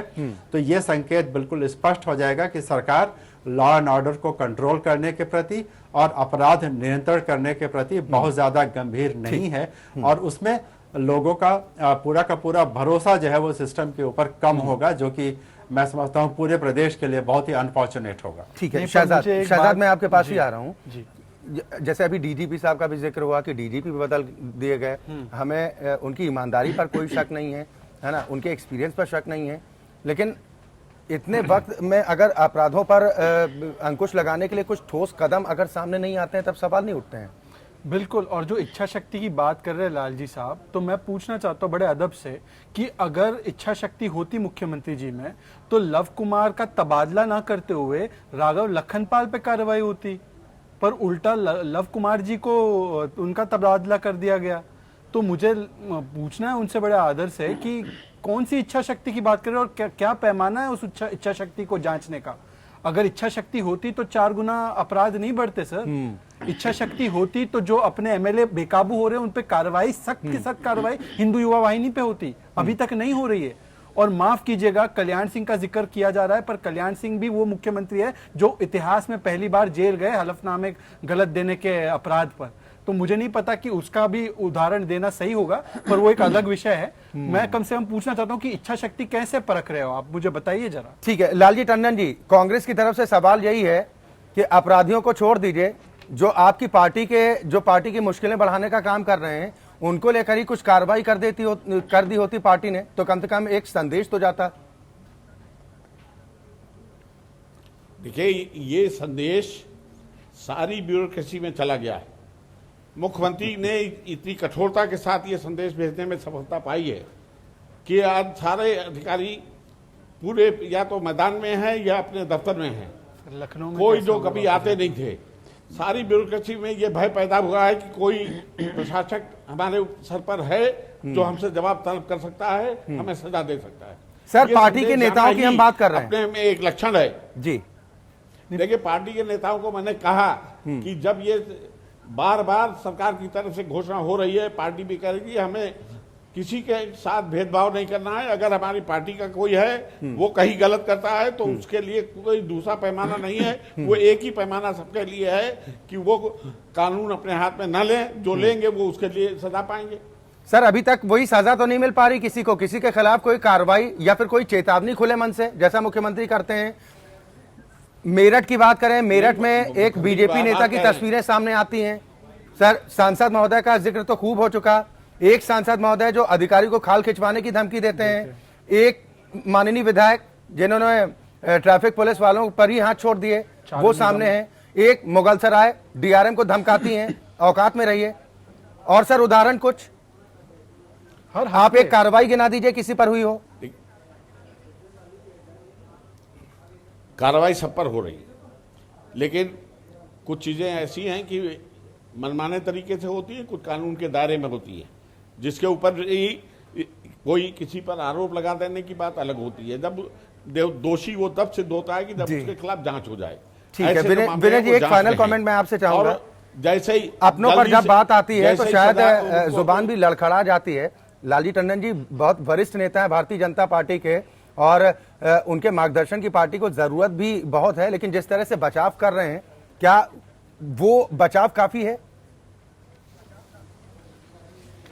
तो ये संकेत बिल्कुल स्पष्ट हो जाएगा कि सरकार लॉ एंड ऑर्डर को कंट्रोल करने के प्रति और अपराध नियंत्रण करने के प्रति बहुत ज्यादा गंभीर नहीं है और उसमें लोगों का पूरा भरोसा जो है वो सिस्टम के ऊपर कम होगा, जो कि मैं समझता हूँ पूरे प्रदेश के लिए बहुत ही अनफॉर्चुनेट होगा। ठीक है शहजाद, मैं आपके पास ही आ रहा हूँ। जैसे अभी डीजीपी साहब का भी जिक्र हुआ कि डीजीपी बदल दिए गए, हमें उनकी ईमानदारी पर कोई शक नहीं है ना, उनके एक्सपीरियंस पर शक नहीं है, लेकिन इतने वक्त में अगर अपराधों पर अंकुश लगाने के लिए कुछ ठोस कदम अगर सामने नहीं आते हैं तब सवाल नहीं उठते हैं। बिल्कुल। और जो इच्छा शक्ति की बात कर रहे हैं लालजी साहब, तो मैं पूछना चाहता हूँ बड़े अदब से कि अगर इच्छा शक्ति होती मुख्यमंत्री जी में तो लव कुमार का तबादला ना करते हुए राघव लखनपाल पे कार्रवाई होती, पर उल्टा लव कुमार जी को उनका तबादला कर दिया गया। तो मुझे पूछना है उनसे बड़े आदर से कि कौन सी इच्छा शक्ति की बात कर रहे हैं और क्या पैमाना है उस इच्छा शक्ति को जांचने का। अगर इच्छा शक्ति होती तो 4 गुना अपराध नहीं बढ़ते सर। इच्छा शक्ति होती तो जो अपने एमएलए बेकाबू हो रहे हैं उन पे कार्रवाई, सख्त की सख्त कार्रवाई हिंदू युवा वाहिनी पे होती, अभी तक नहीं हो रही है। और माफ कीजिएगा, कल्याण सिंह का जिक्र किया जा रहा है, पर कल्याण सिंह भी वो मुख्यमंत्री है जो इतिहास में पहली बार जेल गए हलफनामे गलत देने के अपराध पर। तो मुझे नहीं पता कि उसका भी उदाहरण देना सही होगा, पर वो एक अलग विषय है। मैं कम से कम पूछना चाहता हूँ कि इच्छा शक्ति कैसे परख रहे हो आप, मुझे बताइए जरा। ठीक है लालजी टंडन जी, कांग्रेस की तरफ से सवाल यही है कि अपराधियों को छोड़ दीजिए, जो आपकी पार्टी की मुश्किलें बढ़ाने का काम कर रहे हैं उनको लेकर ही कुछ कार्रवाई कर दी होती पार्टी ने, तो कम से कम एक संदेश तो जाता। देखिए, ये संदेश सारी ब्यूरोक्रेसी में चला गया है। मुख्यमंत्री ने इतनी कठोरता के साथ ये संदेश भेजने में सफलता पाई है कि आज सारे अधिकारी पूरे या तो मैदान में हैं या अपने दफ्तर में हैं। लखनऊ में कोई जो कभी आते नहीं थे, सारी ब्यूरोक्रेसी में ये भय पैदा हुआ है कि कोई प्रशासक हमारे सर पर है जो हमसे जवाब तलब कर सकता है, हमें सजा दे सकता है। सर पार्टी के नेताओं की हम बात कर रहे हैं, अपने में एक लक्षण है जी। देखिए, पार्टी के नेताओं को मैंने कहा कि जब ये बार बार सरकार की तरफ से घोषणा हो रही है, पार्टी भी करेगी, हमें किसी के साथ भेदभाव नहीं करना है। अगर हमारी पार्टी का कोई है वो कहीं गलत करता है तो उसके लिए कोई दूसरा पैमाना नहीं है, वो एक ही पैमाना सबके लिए है कि वो कानून अपने हाथ में न लें, जो लेंगे वो उसके लिए सजा पाएंगे। सर अभी तक वही सजा तो नहीं मिल पा रही किसी को, किसी के खिलाफ कोई कार्रवाई या फिर कोई चेतावनी खुले मन से जैसा मुख्यमंत्री करते हैं। मेरठ की बात करें, मेरठ में एक बीजेपी नेता की तस्वीरें सामने आती हैं। सर सांसद महोदय का जिक्र तो खूब हो चुका, एक सांसद महोदय जो अधिकारी को खाल खिंचवाने की धमकी देते हैं, एक माननीय विधायक जिन्होंने ट्रैफिक पुलिस वालों पर ही हाथ छोड़ दिए वो सामने हैं, एक मुगलसराय डीआरएम को धमकाती हैं औकात में रहिए। और सर उदाहरण कुछ आप एक कार्रवाई गिना दीजिए किसी पर हुई हो। कार्रवाई सब पर हो रही है, लेकिन कुछ चीजें ऐसी हैं कि मनमाने तरीके से होती है, कुछ कानून के दायरे में होती है, जिसके ऊपर ही कोई किसी पर आरोप लगा देने की बात अलग होती है। जब दोषी वो तब सिद्ध होता है कि जब उसके खिलाफ जांच हो जाए। ठीक है विनय जी, एक फाइनल कमेंट मैं आपसे चाहूंगा। जैसे ही अपनों पर जब बात आती है तो शायद जुबान भी लड़खड़ा जाती है। लालजी टंडन जी बहुत वरिष्ठ नेता है भारतीय जनता पार्टी के और उनके मार्गदर्शन की पार्टी को जरूरत भी बहुत है, लेकिन जिस तरह से बचाव कर रहे हैं क्या वो बचाव काफी है?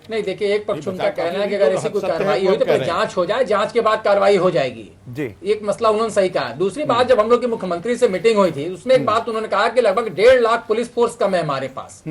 नहीं, देखिए, एक पक्ष उनका कहना है कि अगर ऐसी कोई कार्रवाई हुई तो पहले जांच हो जाए, जांच के बाद कार्रवाई हो जाएगी जी। एक मसला उन्होंने सही कहा। दूसरी बात, जब हम लोग की मुख्यमंत्री से मीटिंग हुई थी उसमें एक बात उन्होंने कहा कि लगभग 1.5 लाख पुलिस फोर्स कम है हमारे पास,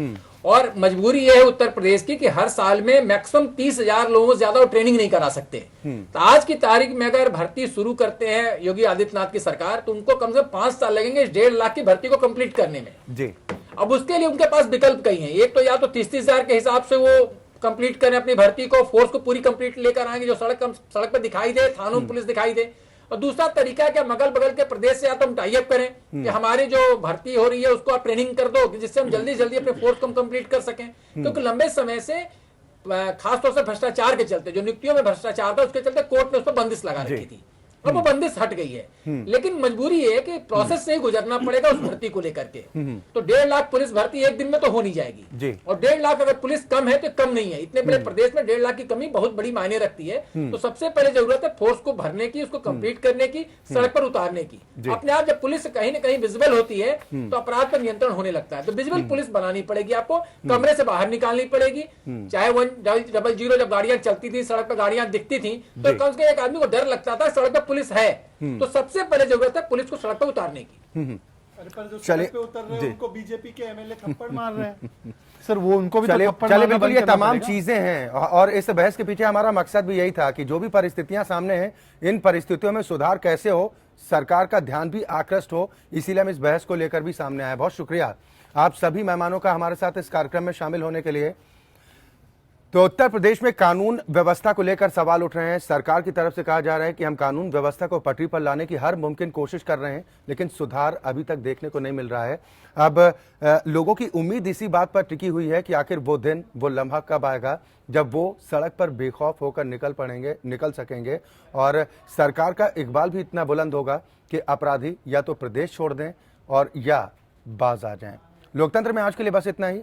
और मजबूरी यह है उत्तर प्रदेश की कि हर साल में मैक्सिमम 30,000 लोगों से ज्यादा वो ट्रेनिंग नहीं करा सकते। तो आज की तारीख में अगर भर्ती शुरू करते हैं योगी आदित्यनाथ की सरकार तो उनको कम से कम 5 साल लगेंगे इस 1.5 लाख की भर्ती को कंप्लीट करने में जी। अब उसके लिए उनके पास विकल्प कई हैं। एक तो या तो 30,000 के हिसाब से वो कंप्लीट करें अपनी भर्ती को, फोर्स को पूरी कंप्लीट लेकर आएंगे जो सड़क पर दिखाई दे, थानों में पुलिस दिखाई दे। और दूसरा तरीका है कि मगल बगल के प्रदेश से या तो हम टाई अप करें कि हमारी जो भर्ती हो रही है उसको आप ट्रेनिंग कर दो जिससे हम जल्दी जल्दी अपने फोर्स को कंप्लीट कर सकें। क्योंकि लंबे समय से खासतौर से भ्रष्टाचार के चलते, जो नियुक्तियों में भ्रष्टाचार था उसके चलते कोर्ट ने उस पर बंदिश लगा रखी थी, अब वो बंदिश हट गई है। लेकिन मजबूरी है कि प्रोसेस से ही गुजरना पड़ेगा उस भर्ती को लेकर के। तो 1.5 लाख पुलिस भर्ती एक दिन में तो हो नहीं जाएगी, और 1.5 लाख अगर पुलिस कम है तो कम नहीं है। इतने बड़े प्रदेश में 1.5 लाख की कमी बहुत बड़ी मायने रखती है। तो सबसे पहले जरूरत है फोर्स को भरने की, उसको कंप्लीट करने की, सड़क पर उतारने की। अपने आप जब पुलिस कहीं ना कहीं विजिबल होती है तो अपराध पर नियंत्रण होने लगता है। तो विजिबल पुलिस बनानी पड़ेगी, आपको कमरे से बाहर निकालनी पड़ेगी। चाहे 100 जब गाड़ियां चलती थी, सड़क पर गाड़ियां दिखती थी तो कम से कम एक आदमी को डर लगता था सड़क पर पुलिस है। तो सबसे पहले जरूरत है पुलिस को सड़क पर उतारने की। चलिए, उनको बीजेपी के एमएलए थप्पड़ मार रहे हैं सर, वो उनको भी चले बिल्कुल ये तमाम चीजें हैं और इस बहस के पीछे हमारा मकसद भी यही था कि जो भी परिस्थितियां सामने हैं इन परिस्थितियों में सुधार कैसे हो सरकार का ध्यान भी आकृष्ट हो, इसीलिए हम इस बहस को लेकर भी सामने आए। बहुत शुक्रिया आप सभी मेहमानों का हमारे साथ इस कार्यक्रम में शामिल होने के लिए। तो उत्तर प्रदेश में कानून व्यवस्था को लेकर सवाल उठ रहे हैं। सरकार की तरफ से कहा जा रहा है कि हम कानून व्यवस्था को पटरी पर लाने की हर मुमकिन कोशिश कर रहे हैं, लेकिन सुधार अभी तक देखने को नहीं मिल रहा है। अब लोगों की उम्मीद इसी बात पर टिकी हुई है कि आखिर वो दिन, वो लम्हा कब आएगा जब वो सड़क पर बेखौफ होकर निकल सकेंगे और सरकार का इकबाल भी इतना बुलंद होगा कि अपराधी या तो प्रदेश छोड़ दें और या बाज आ जाएं। लोकतंत्र में आज के लिए बस इतना ही।